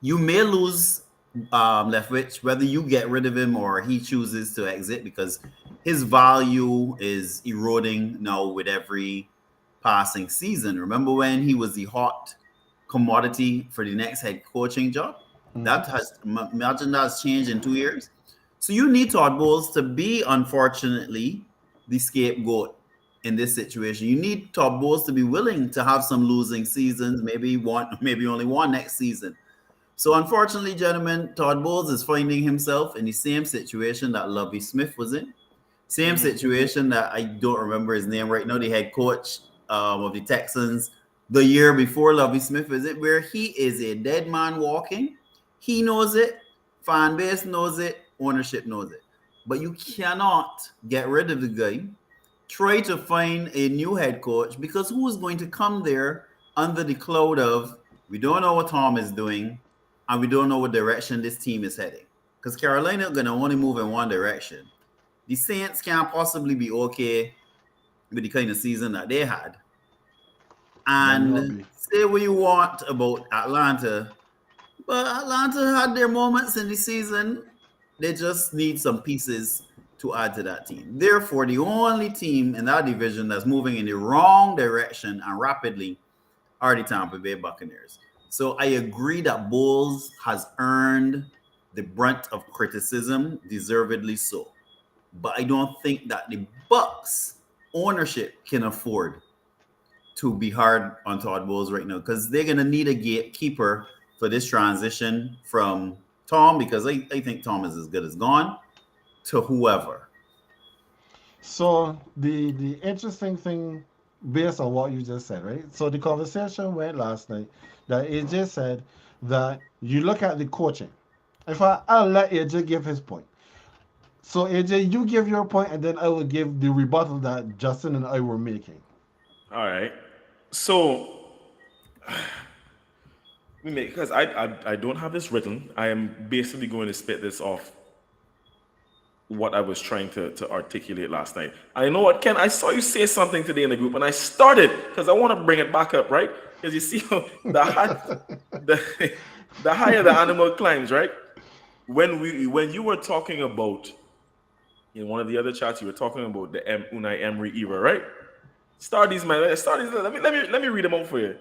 You may lose Leftwich, whether you get rid of him or he chooses to exit, because his value is eroding now with every passing season. Remember when he was the hot commodity for the next head coaching job? That has, imagine that's changed in 2 years. So you need Todd Bowles to be, unfortunately, the scapegoat in this situation. You need Todd Bowles to be willing to have some losing seasons, maybe only one next season. So unfortunately, gentlemen, Todd Bowles is finding himself in the same situation that Lovie Smith was in. Same situation that I don't remember his name right now, the head coach of the Texans the year before Lovie Smith, is it, where he is a dead man walking. He knows it, fan base knows it, ownership knows it. But you cannot get rid of the guy. Try to find a new head coach, because who is going to come there under the cloud of, we don't know what Tom is doing, and we don't know what direction this team is heading. Because Carolina is going to only move in one direction. The Saints can't possibly be okay with the kind of season that they had. And say what you want about Atlanta, but Atlanta had their moments in the season. They just need some pieces to add to that team. Therefore, the only team in that division that's moving in the wrong direction and rapidly are the Tampa Bay Buccaneers. So I agree that Bowles has earned the brunt of criticism, deservedly so. But I don't think that the Bucs ownership can afford to be hard on Todd Bowles right now, because they're going to need a gatekeeper for this transition from Tom, because I think Tom is as good as gone, to whoever. So the interesting thing, based on what you just said, right? So the conversation went last night that AJ said that you look at the coaching. I'll let AJ give his point. So AJ, you give your point, and then I will give the rebuttal that Justin and I were making. All right. So, because I don't have this written, I am basically going to spit this off what I was trying to articulate last night. I know what, Ken, I saw you say something today in the group, and I started because I want to bring it back up, right? Because you see the higher the animal climbs, right? When you were talking about, in one of the other chats, you were talking about the Unai Emery era, right? Let me read them out for you.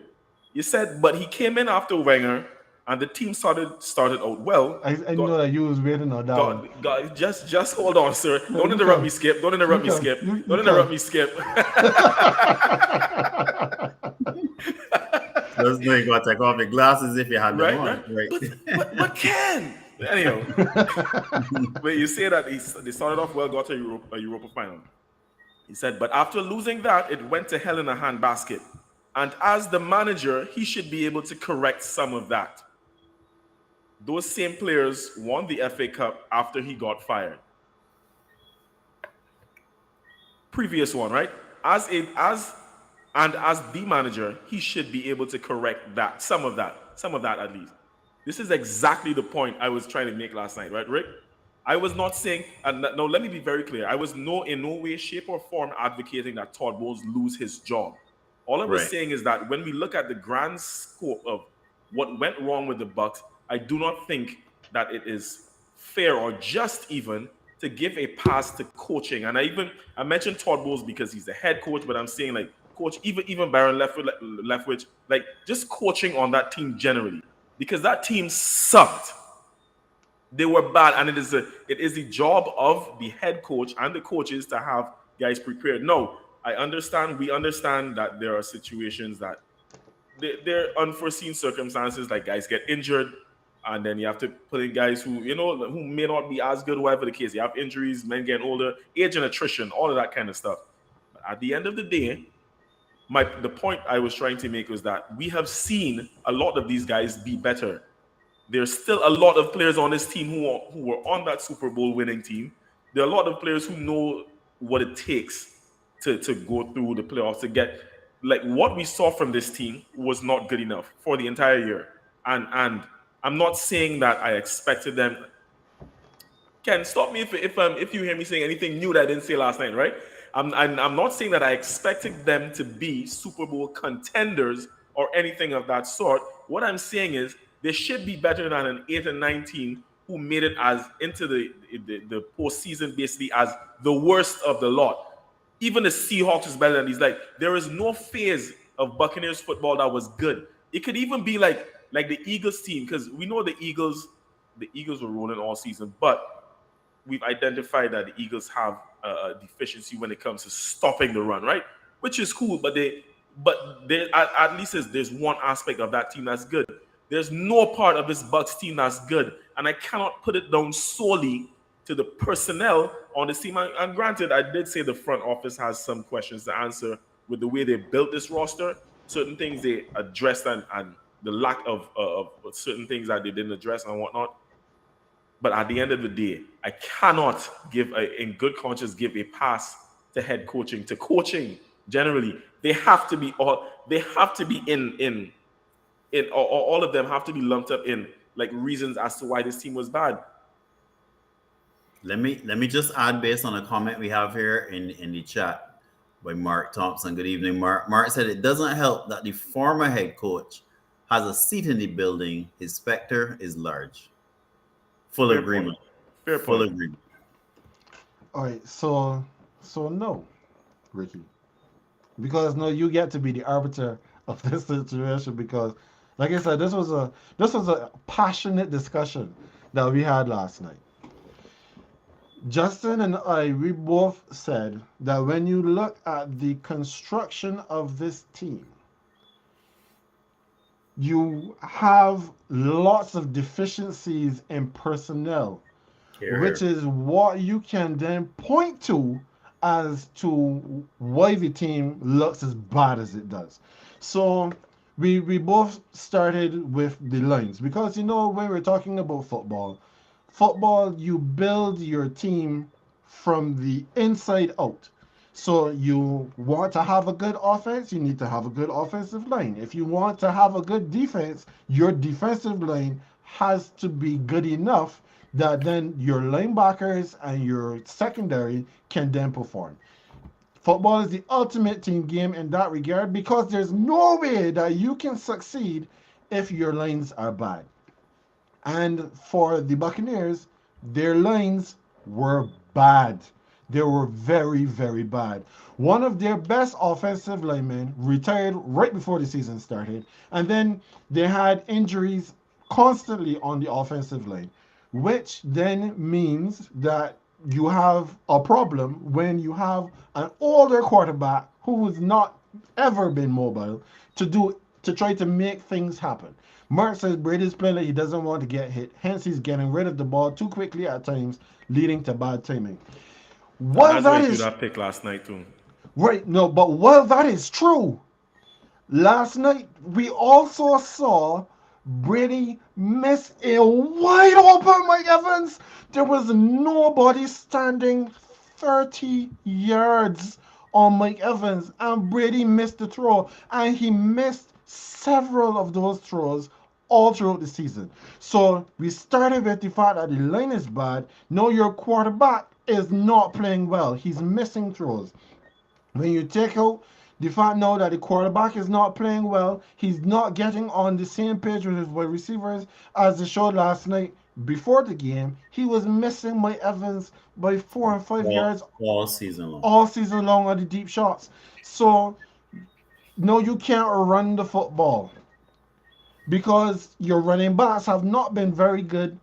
You said, but he came in after Wenger, and the team started out well. I know that you was waiting on that one. Just hold on, sir. Don't interrupt me, Skip. Don't interrupt me, Skip. Don't interrupt me, Skip. Just know you got to take off the glasses if you had them on. Right. But Ken. Anyhow, but you say that they started off well, got a Europa final. He said, but after losing that, it went to hell in a handbasket. And as the manager, he should be able to correct some of that. Those same players won the FA Cup after he got fired. Previous one, right? As the manager, he should be able to correct that, some of that at least. This is exactly the point I was trying to make last night, right, Rick? I was not saying, no, let me be very clear. I was in no way, shape, or form advocating that Todd Bowles lose his job. All I was saying is that when we look at the grand scope of what went wrong with the Bucs, I do not think that it is fair or just even to give a pass to coaching. And I mentioned Todd Bowles because he's the head coach, but I'm saying like coach, even Baron Leftwich, like just coaching on that team generally, because that team sucked. They were bad, and it is the job of the head coach and the coaches to have guys prepared. No, we understand that there are situations that there are unforeseen circumstances, like guys get injured, and then you have to put in guys who may not be as good, whatever the case. You have injuries, men getting older, age and attrition, all of that kind of stuff. But at the end of the day, the point I was trying to make was that we have seen a lot of these guys be better. There's still a lot of players on this team who were on that Super Bowl winning team. There are a lot of players who know what it takes to go through the playoffs to get like what we saw from this team was not good enough for the entire year. And I'm not saying that I expected them. Ken, stop me if you hear me saying anything new that I didn't say last night, right? I'm not saying that I expected them to be Super Bowl contenders or anything of that sort. What I'm saying is they should be better than an 8 and 19 who made it as into the postseason basically as the worst of the lot. Even the Seahawks is better than these. Like there is no phase of Buccaneers football that was good. It could even be like the Eagles team because we know the Eagles were rolling all season, but we've identified that the Eagles have a deficiency when it comes to stopping the run, right? Which is cool, but at least there's one aspect of that team that's good. There's no part of this Bucks team that's good, and I cannot put it down solely to the personnel on the team. And granted, I did say the front office has some questions to answer with the way they built this roster. Certain things they addressed and the lack of certain things that they didn't address and whatnot. But at the end of the day, I cannot in good conscience, give a pass to head coaching, to coaching generally. They have to be in all of them have to be lumped up in like reasons as to why this team was bad. Let me just add based on a comment we have here in the chat by Mark Thompson. Good evening, Mark. Mark said it doesn't help that the former head coach has a seat in the building. His specter is large. Full Fair agreement. point. Fair Full point. agreement. All right, so no, Ricky, because no, you get to be the arbiter of this situation because, like I said, this was a passionate discussion that we had last night. Justin and I, we both said that when you look at the construction of this team, you have lots of deficiencies in personnel, which Here. is what you can then point to as to why the team looks as bad as it does. So we both started with the lines because when we're talking about football you build your team from the inside out. So you want to have a good offense, you need to have a good offensive line. If you want to have a good defense, your defensive line has to be good enough that then your linebackers and your secondary can then perform. Football is the ultimate team game in that regard because there's no way that you can succeed if your lines are bad. And for the Buccaneers, their lines were bad. They were very, very bad. One of their best offensive linemen retired right before the season started, and then they had injuries constantly on the offensive line, which then means that you have a problem when you have an older quarterback who has not ever been mobile to try to make things happen. Mark says Brady's playing like he doesn't want to get hit, hence he's getting rid of the ball too quickly at times, leading to bad timing. While That's why that he threw is that pick last night too. right, no, but while that is true, last night we also saw Brady miss a wide open Mike Evans. There was nobody standing 30 yards on Mike Evans, and Brady missed the throw, and he missed several of those throws all throughout the season. So we started with the fact that the line is bad. No, your quarterback is not playing well. He's missing throws. When you take out the fact now that the quarterback is not playing well, he's not getting on the same page with his wide receivers as they showed last night before the game. He was missing Mike Evans by 4 and 5 yards All season long. all season long on the deep shots. So no, you can't run the football because your running backs have not been very good,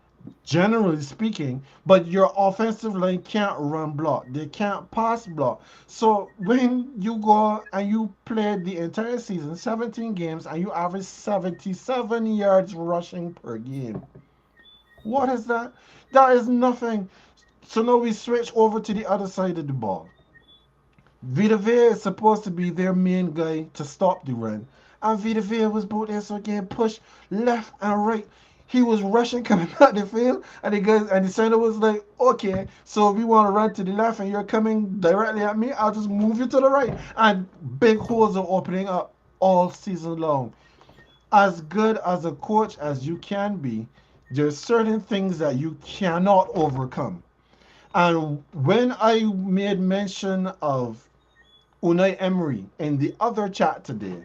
generally speaking, but your offensive line can't run block. They can't pass block. So when you go and you play the entire season, 17 games, and you average 77 yards rushing per game, what is that? That is nothing. So now we switch over to the other side of the ball. Vita Vea is supposed to be their main guy to stop the run. And Vita Vea was both there so getting pushed left and right. he was rushing coming out the field, and the center was like, okay, so if you want to run to the left and you're coming directly at me, I'll just move you to the right. And big holes are opening up all season long. As good as a coach as you can be, there's certain things that you cannot overcome. And when I made mention of Unai Emery in the other chat today,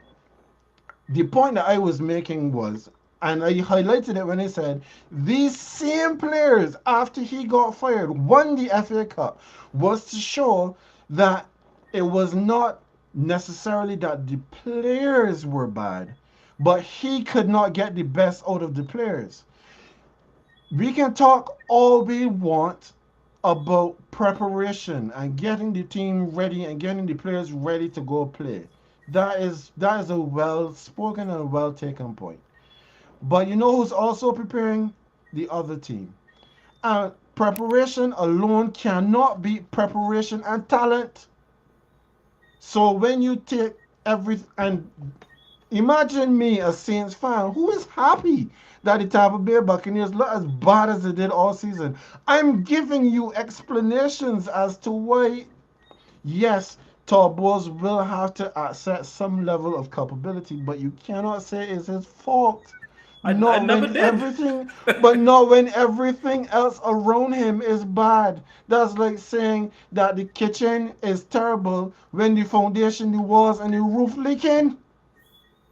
the point that I was making was, and I highlighted it when I said, these same players, after he got fired, won the FA Cup, was to show that it was not necessarily that the players were bad, but he could not get the best out of the players. We can talk all we want about preparation and getting the team ready and getting the players ready to go play. That is a well spoken and well taken point. But you know who's also preparing? The other team. And preparation alone cannot beat preparation and talent. So when you take every and imagine me, a Saints fan, who is happy that the Tampa Bay Buccaneers look as bad as they did all season. I'm giving you explanations as to why, yes, Todd Bowles will have to accept some level of culpability, but you cannot say it's his fault. I Not never when did. everything, but not when everything else around him is bad. That's like saying that the kitchen is terrible when the foundation, the walls, and the roof leaking.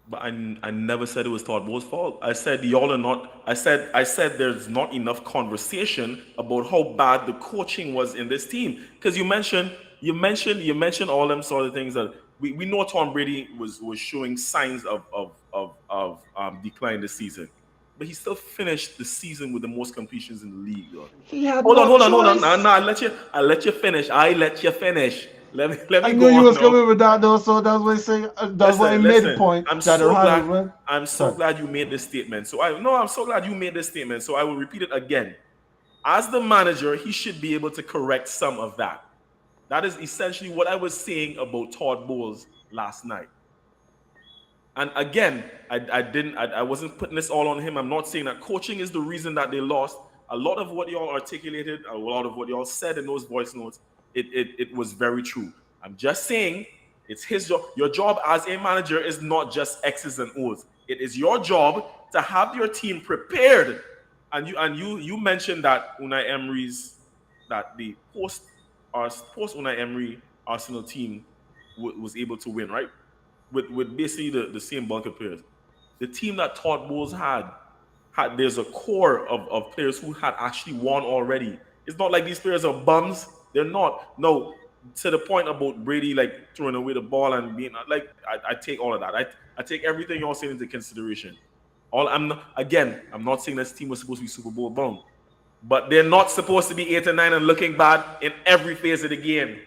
But I never said it was Todd Bowles' fault. I said y'all are not. I said there's not enough conversation about how bad the coaching was in this team. Because you mentioned all them sort of things that we know Tom Brady was showing signs of decline this season, but he still finished the season with the most completions in the league. Though. He had Hold on, no hold on, hold on. No, choice. no, I let you finish. I let you finish. Let me I knew go you on was now. coming with that though, so that's why I say that's why I Listen, made the listen. point I'm that the so Ohio glad. win. I'm so Sorry. glad you made this statement. I'm so glad you made this statement. So I will repeat it again. As the manager, he should be able to correct some of that. That is essentially what I was saying about Todd Bowles last night. And again, I wasn't putting this all on him. I'm not saying that coaching is the reason that they lost. A lot of what y'all articulated, a lot of what y'all said in those voice notes, it was very true. I'm just saying it's his job. Your job as a manager is not just X's and O's. It is your job to have your team prepared. And you mentioned that Unai Emery's that the post Unai Emery Arsenal team was able to win, right? With basically the same bunch of players. The team that Todd Bowles had there's a core of players who had actually won already. It's not like these players are bums. They're not. No, to the point about Brady like throwing away the ball and being like I take all of that. I take everything y'all saying into consideration. All I'm not saying this team was supposed to be Super Bowl bound, but they're not supposed to be 8 and 9 and looking bad in every phase of the game.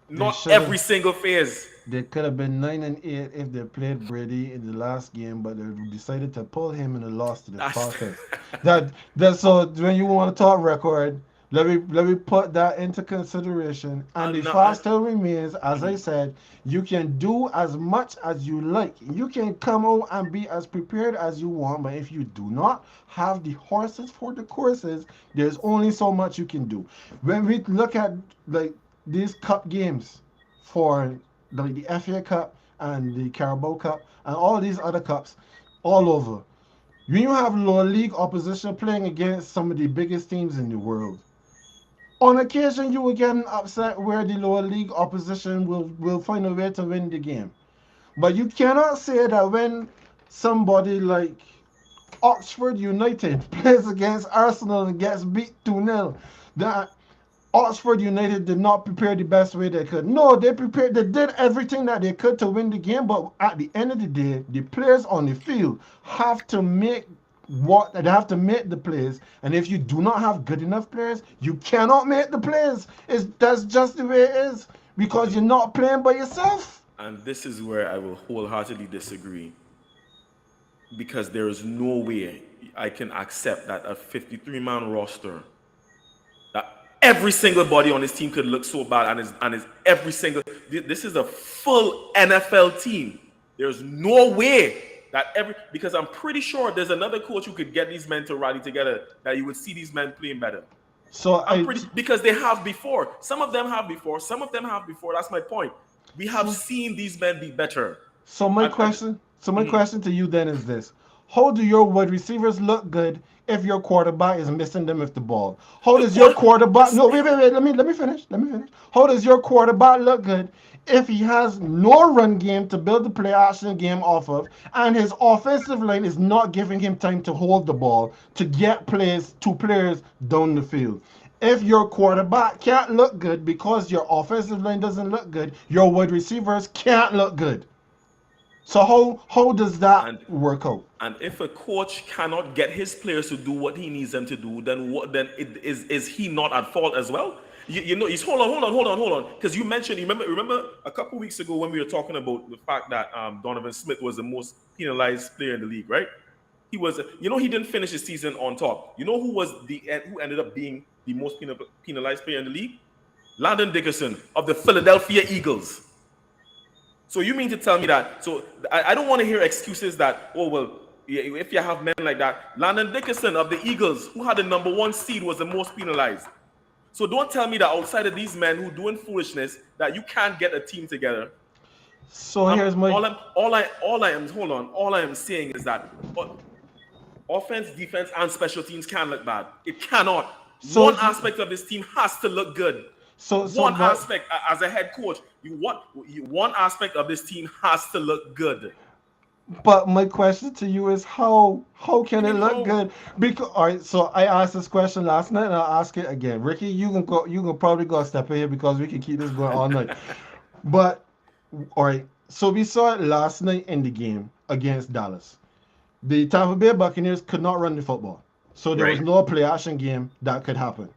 They Not should every have. single phase. They could have been 9-8 if they played Brady in the last game, but they decided to pull him and they lost to the That's Falcons. That so when you want to talk record, let me put that into consideration. And the no, fact still remains, as I said, you can do as much as you like. You can come out and be as prepared as you want, but if you do not have the horses for the courses, there's only so much you can do. When we look at like these cup games for the FA Cup and the Carabao Cup and all these other cups all over. When you have lower league opposition playing against some of the biggest teams in the world, on occasion you will get an upset where the lower league opposition will find a way to win the game. But you cannot say that when somebody like Oxford United plays against Arsenal and gets beat 2-0, that Oxford United did not prepare the best way they could. No, they prepared. They did everything that they could to win the game. But at the end of the day, the players on the field have to make what they have to make the plays. And if you do not have good enough players, you cannot make the plays. That's just the way it is because you're not playing by yourself. and this is where I will wholeheartedly disagree because there is no way I can accept that a 53-man roster that every single body on this team could look so bad and is every single this is a full NFL team. There's no way. because I'm pretty sure there's another coach who could get these men to rally together that you would see these men playing better. So Because they have before. Some of them have before. Some of them have before. That's my point. We have seen these men be better. So my question to you then is this: how do your wide receivers look good if your quarterback is missing them with the ball? How does your quarterback? No, wait. Let me finish. How does your quarterback look good if he has no run game to build the play action game off of, and his offensive line is not giving him time to hold the ball to get plays to players down the field? If your quarterback can't look good because your offensive line doesn't look good, your wide receivers can't look good. So how does that work out? And if a coach cannot get his players to do what he needs them to do, then is he not at fault as well? You know, he's hold on. Because you mentioned, remember a couple weeks ago when we were talking about the fact that Donovan Smith was the most penalized player in the league, right? He was, he didn't finish his season on top. You know who ended up being the most penalized player in the league? Landon Dickerson of the Philadelphia Eagles. So you mean to tell me that? So I don't want to hear excuses that, oh, well, if you have men like that. Landon Dickerson of the Eagles, who had the number 1 seed, was the most penalized. So don't tell me that outside of these men who doing foolishness, that you can't get a team together. So here's my all I am saying is that offense, defense, and special teams can look bad. It cannot. One aspect of this team has to look good. One aspect as a head coach, one aspect of this team has to look good. But my question to you is how can it look good? Because all right, so I asked this question last night and I'll ask it again. Ricky, you can probably go a step in here because we can keep this going all night. But all right, so we saw it last night in the game against Dallas. The Tampa Bay Buccaneers could not run the football. So there was no play action game that could happen.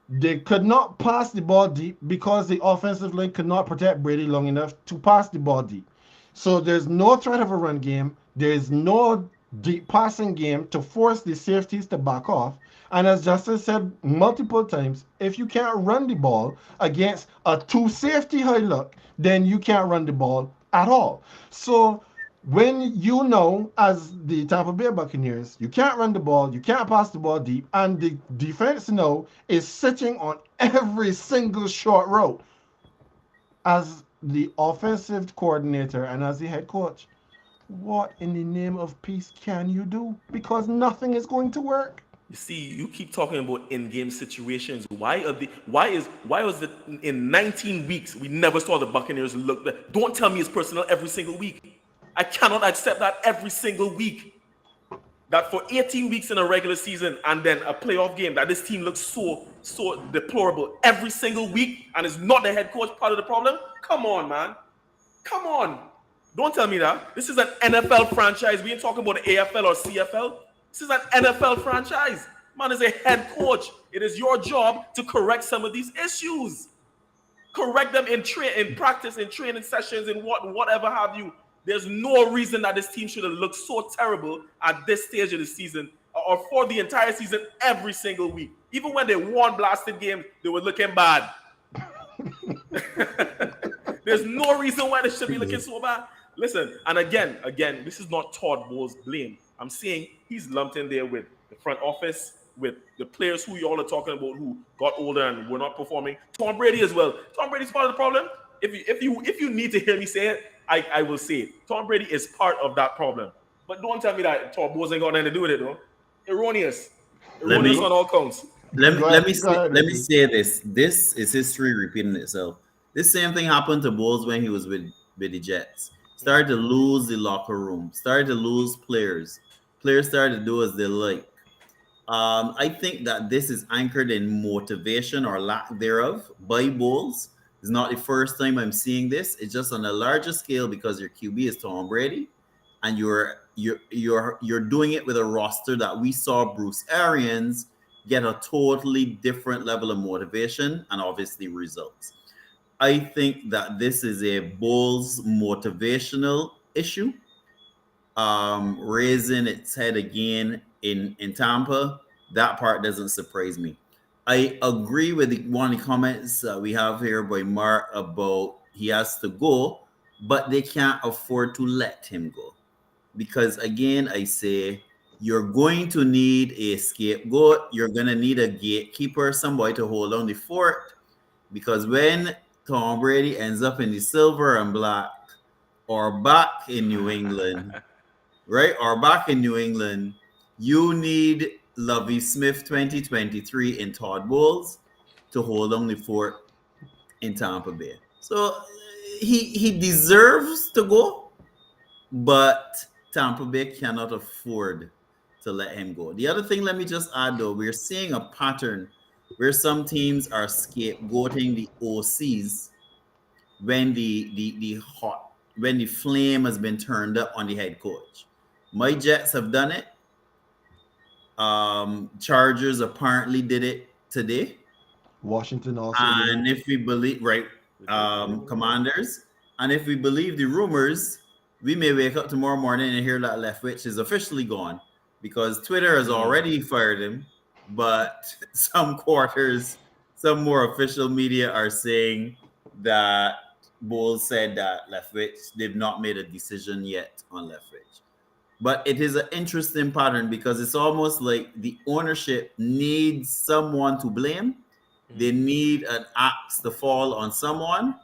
They could not pass the ball deep because the offensive line could not protect Brady long enough to pass the ball deep. So there's no threat of a run game. There's no deep passing game to force the safeties to back off. And as Justin said multiple times, if you can't run the ball against a 2 safety high look, then you can't run the ball at all. So when as the Tampa Bay Buccaneers, you can't run the ball, you can't pass the ball deep, and the defense now is sitting on every single short route. As the offensive coordinator and as the head coach, what in the name of peace can you do? Because nothing is going to work. You see, you keep talking about in-game situations. Why was it in 19 weeks we never saw the Buccaneers look better? Don't tell me it's personal every single week. I cannot accept that every single week. That for 18 weeks in a regular season and then a playoff game, that this team looks so deplorable every single week and is not the head coach part of the problem? Come on, man. Come on. Don't tell me that. This is an NFL franchise. We ain't talking about the AFL or CFL. This is an NFL franchise. Man is a head coach. It is your job to correct some of these issues. Correct them in practice, in training sessions, in whatever have you. There's no reason that this team should have looked so terrible at this stage of the season or for the entire season every single week. Even when they won blasted games, they were looking bad. There's no reason why they should be looking so bad. Listen, and again, this is not Todd Bowles' blame. I'm saying he's lumped in there with the front office, with the players who you all are talking about who got older and were not performing. Tom Brady as well. Tom Brady's part of the problem. If you need to hear me say it, I will say it. Tom Brady is part of that problem. But don't tell me that Todd Bowles ain't got nothing to do with it, though. Erroneous on all counts. Let me say this. This is history repeating itself. This same thing happened to Bowles when he was with the Jets. Started to lose the locker room. Started to lose players. Players started to do as they like. I think that this is anchored in motivation or lack thereof by Bowles. It's not the first time I'm seeing this. It's just on a larger scale because your QB is Tom Brady, and you're doing it with a roster that we saw Bruce Arians get a totally different level of motivation and obviously results. I think that this is a Bulls motivational issue, raising its head again in Tampa. That part doesn't surprise me. I agree with one of the comments we have here by Mark about he has to go, but they can't afford to let him go. because again, I say you're going to need a scapegoat. You're going to need a gatekeeper, somebody to hold on the fort. Because when Tom Brady ends up in the silver and black or back in New England, right? Or back in New England, you need Lovey Smith 2023 in Todd Bowles to hold on the fort in Tampa Bay. So he deserves to go, but Tampa Bay cannot afford to let him go. The other thing, let me just add though, we're seeing a pattern where some teams are scapegoating the OCs when the hot when the flame has been turned up on the head coach. My Jets have done it. Chargers apparently did it today. Washington also did it. And if we believe, right, Commanders, and if we believe the rumors, we may wake up tomorrow morning and hear that Leftwich is officially gone because Twitter has already fired him. But some quarters, some more official media are saying that Bowles said that Leftwich, they've not made a decision yet on Leftwich. But it is an interesting pattern because it's almost like the ownership needs someone to blame. They need an axe to fall on someone,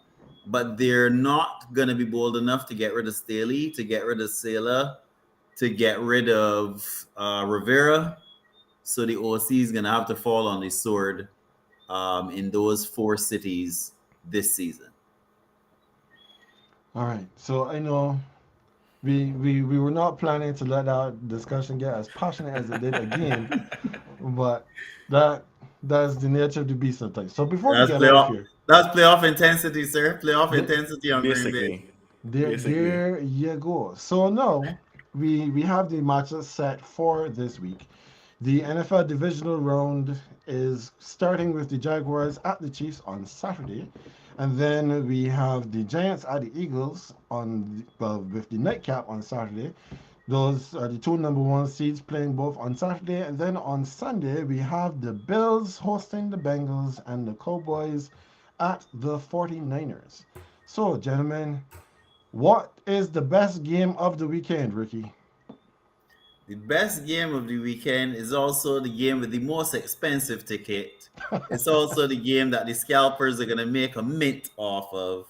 but they're not going to be bold enough to get rid of Staley, to get rid of Saylor, to get rid of Rivera. So the OC is going to have to fall on the sword in those 4 cities this season. All right. So I know we were not planning to let our discussion get as passionate as it did again, but that that's the nature of the beast sometimes. So before we That's get out of playoff. here, That's playoff intensity, sir. Playoff th- intensity on Green Bay. Basically, there you go. So now we have the matches set for this week. The NFL divisional round is starting with the Jaguars at the Chiefs on Saturday, and then we have the Giants at the Eagles with the nightcap on Saturday. Those are the two number one seeds playing both on Saturday, and then on Sunday we have the Bills hosting the Bengals and the Cowboys at the 49ers. So, gentlemen, what is the best game of the weekend, Ricky? The best game of the weekend is also the game with the most expensive ticket. It's also the game that the scalpers are going to make a mint off of.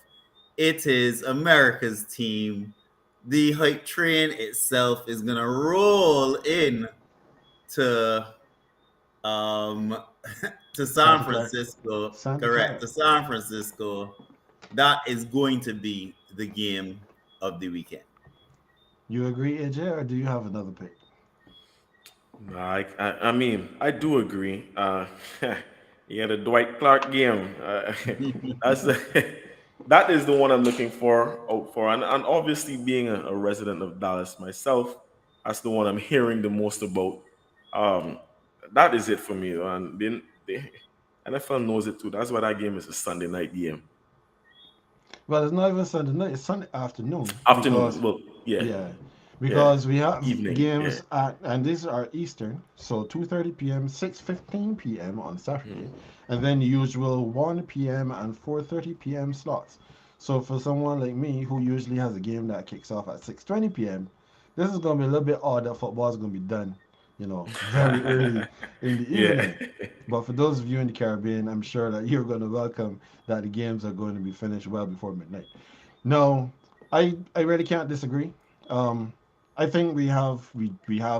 It is America's team. The hype train itself is going to roll in to um to San Santa Clara. Francisco. Santa Correct, Clara. to San Francisco. That is going to be the game of the weekend. You agree, AJ, or do you have another pick? no, I mean, I do agree. Yeah, the Dwight Clark game. That's the, that is the one I'm looking for out for, and obviously being a resident of Dallas myself, that's the one I'm hearing the most about. Um, that is it for me, and then the NFL knows it too. That's why that game is a Sunday night game. Well, it's not even Sunday night, it's Sunday afternoon Afternoon, because, well, yeah, yeah, yeah, because we have evening, yeah. games and these are Eastern, so 2:30 p.m., 6:15 p.m. on Saturday, and then the usual 1 p.m. and 4:30 p.m. slots. So for someone like me who usually has a game that kicks off at 6:20 p.m., this is going to be a little bit odd that football is going to be done, very early in the Yeah. evening. But for those of you in the Caribbean, I'm sure that you're going to welcome that the games are going to be finished well before midnight. No, I really can't disagree. Um, I think we have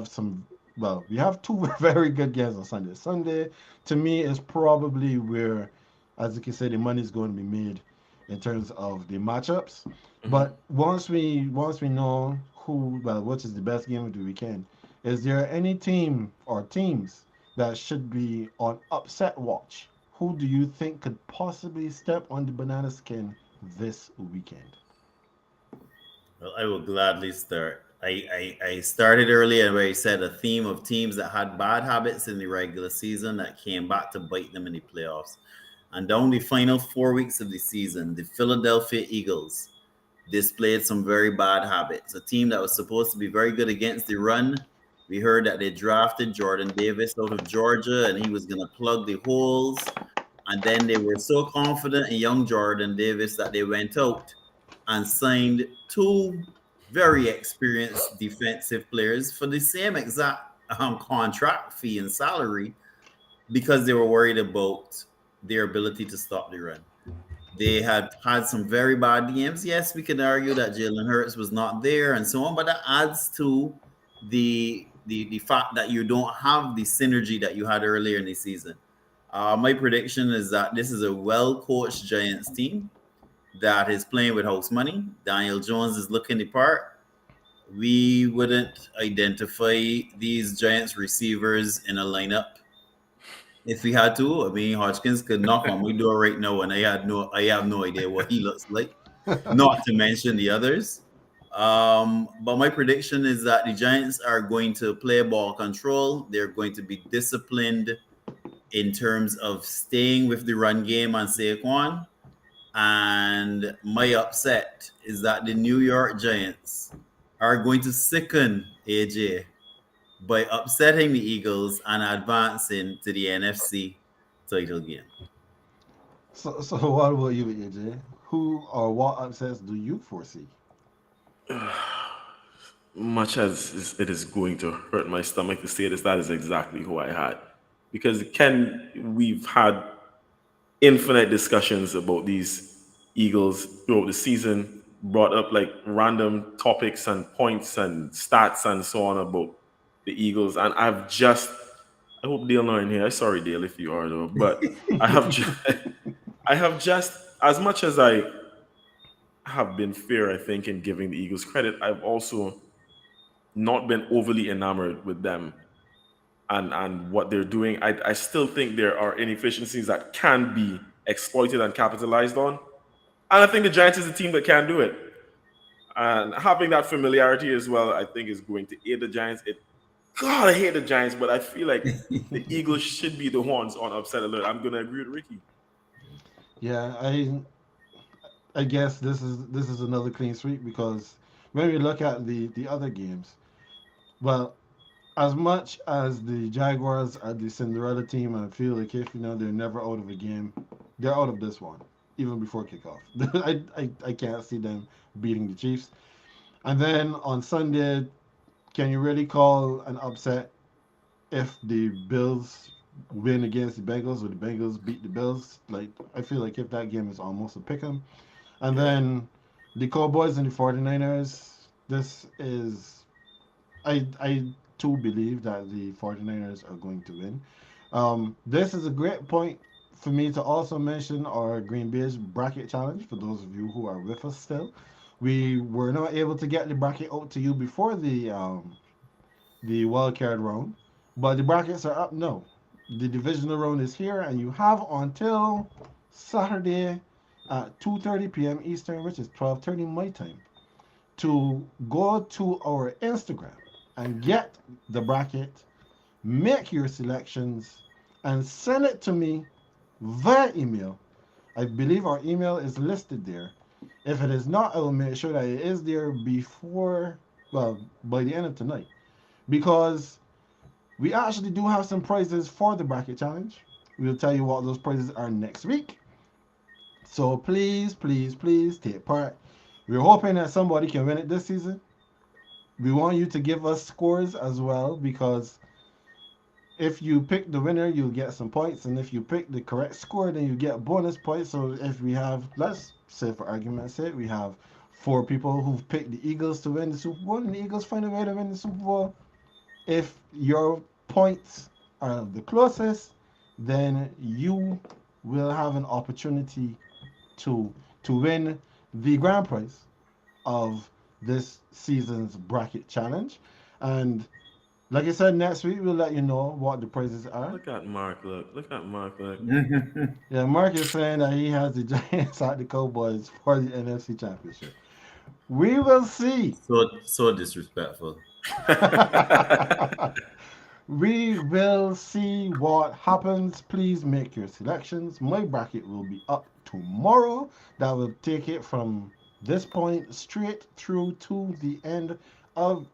some we have two very good games on Sunday. Sunday to me is probably where, as you can say, the money is going to be made in terms of the matchups. Mhm. But once we know which is the best game of the weekend, is there any team or teams that should be on upset watch? Who do you think could possibly step on the banana skin this weekend? Well, I will gladly start. I started earlier where I said a theme of teams that had bad habits in the regular season that came back to bite them in the playoffs. And down the final 4 weeks of the season, the Philadelphia Eagles displayed some very bad habits. A team that was supposed to be very good against the run. We heard that they drafted Jordan Davis out of Georgia and he was going to plug the holes. And then they were so confident in young Jordan Davis that they went out and signed two very experienced defensive players for the same exact contract fee and salary because they were worried about their ability to stop the run. They had some very bad games. Yes, we can argue that Jalen Hurts was not there and so on, but that adds to the fact that you don't have the synergy that you had earlier in the season. My prediction is that this is a well coached Giants team that is playing with house money. Daniel Jones is looking the part. We wouldn't identify these Giants receivers in a lineup if we had to. I mean, Hodgkins could knock on my door right now, and I have no idea what he looks like. Not to mention the others. But my prediction is that the Giants are going to play ball control. They're going to be disciplined in terms of staying with the run game on Saquon. And my upset is that the New York Giants are going to sicken AJ by upsetting the Eagles and advancing to the NFC title game. So what about you, AJ? Who or what upsets do you foresee? Much as it is going to hurt my stomach to say this, that is exactly who I had. Because Ken, we've had infinite discussions about these Eagles throughout the season, brought up like random topics and points and stats and so on about the Eagles. And I hope Dale not in here. I'm sorry, Dale, if you are though, but I have just, I have just, as much as I have been fair, I think, in giving the Eagles credit, I've also not been overly enamored with them and what they're doing. I still think there are inefficiencies that can be exploited and capitalized on. And I think the Giants is a team that can do it. And having that familiarity as well, I think, is going to aid the Giants. God, I hate the Giants, but I feel like the Eagles should be the ones on upset alert. I'm going to agree with Ricky. Yeah, I guess this is another clean sweep because when we look at the other games, well, as much as the Jaguars are the Cinderella team, I feel like if they're never out of a game, they're out of this one even before kickoff. I can't see them beating the Chiefs. And then on Sunday, can you really call an upset if the Bills win against the Bengals or the Bengals beat the Bills? Like I feel like if that game is almost a pick 'em. And Yeah. then the Cowboys and the 49ers, this is I too believe that the 49ers are going to win. This is a great point for me to also mention our GreenBaje bracket challenge for those of you who are with us still. We were not able to get the bracket out to you before the wild card round, but the brackets are up now. The divisional round is here, and you have until Saturday at 2:30 p.m. Eastern, which is 12:30 my time, to go to our Instagram and get the bracket, make your selections, and send it to me via email. I believe our email is listed there. If it is not, I will make sure that it is there before, well, by the end of tonight. Because we actually do have some prizes for the bracket challenge. We'll tell you what those prizes are next week. So please, please, please take part. We're hoping that somebody can win it this season. We want you to give us scores as well because if you pick the winner, you'll get some points, and if you pick the correct score, then you get bonus points. So if we have, let's say for argument's sake, we have four people who've picked the Eagles to win the Super Bowl, and the Eagles find a way to win the Super Bowl. If your points are the closest, then you will have an opportunity to win the grand prize of this season's bracket challenge. And like I said, next week we'll let you know what the prizes are. Look at Mark. Look at Mark. Look. Yeah, Mark is saying that he has the Giants at the Cowboys for the NFC Championship. We will see. So disrespectful. We will see what happens. Please make your selections. My bracket will be up tomorrow. That will take it from this point straight through to the end of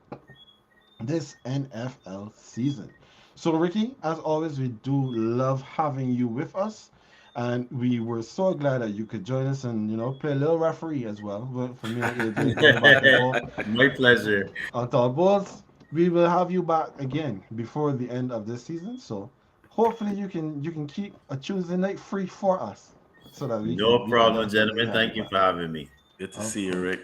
this NFL season. So, Ricky, as always, we do love having you with us. And we were so glad that you could join us and play a little referee as well for me and AJ going back and forth. My pleasure. On Todd Bowles, we will have you back again before the end of this season. So hopefully you can keep a Tuesday night free for us, so that we can No we can problem, definitely gentlemen. have you Thank you back. for having me. Good to Of see you, course. Rick.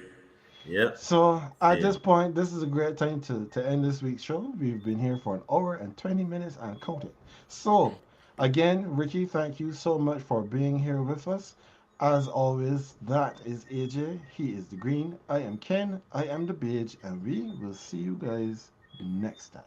Yep. So at See ya. this point, this is a great time to end this week's show. We've been here for an hour and 20 minutes and counting. So again, Ricky, thank you so much for being here with us. As always, that is AJ. He is the green. I am Ken. I am the beige, and we will see you guys next time.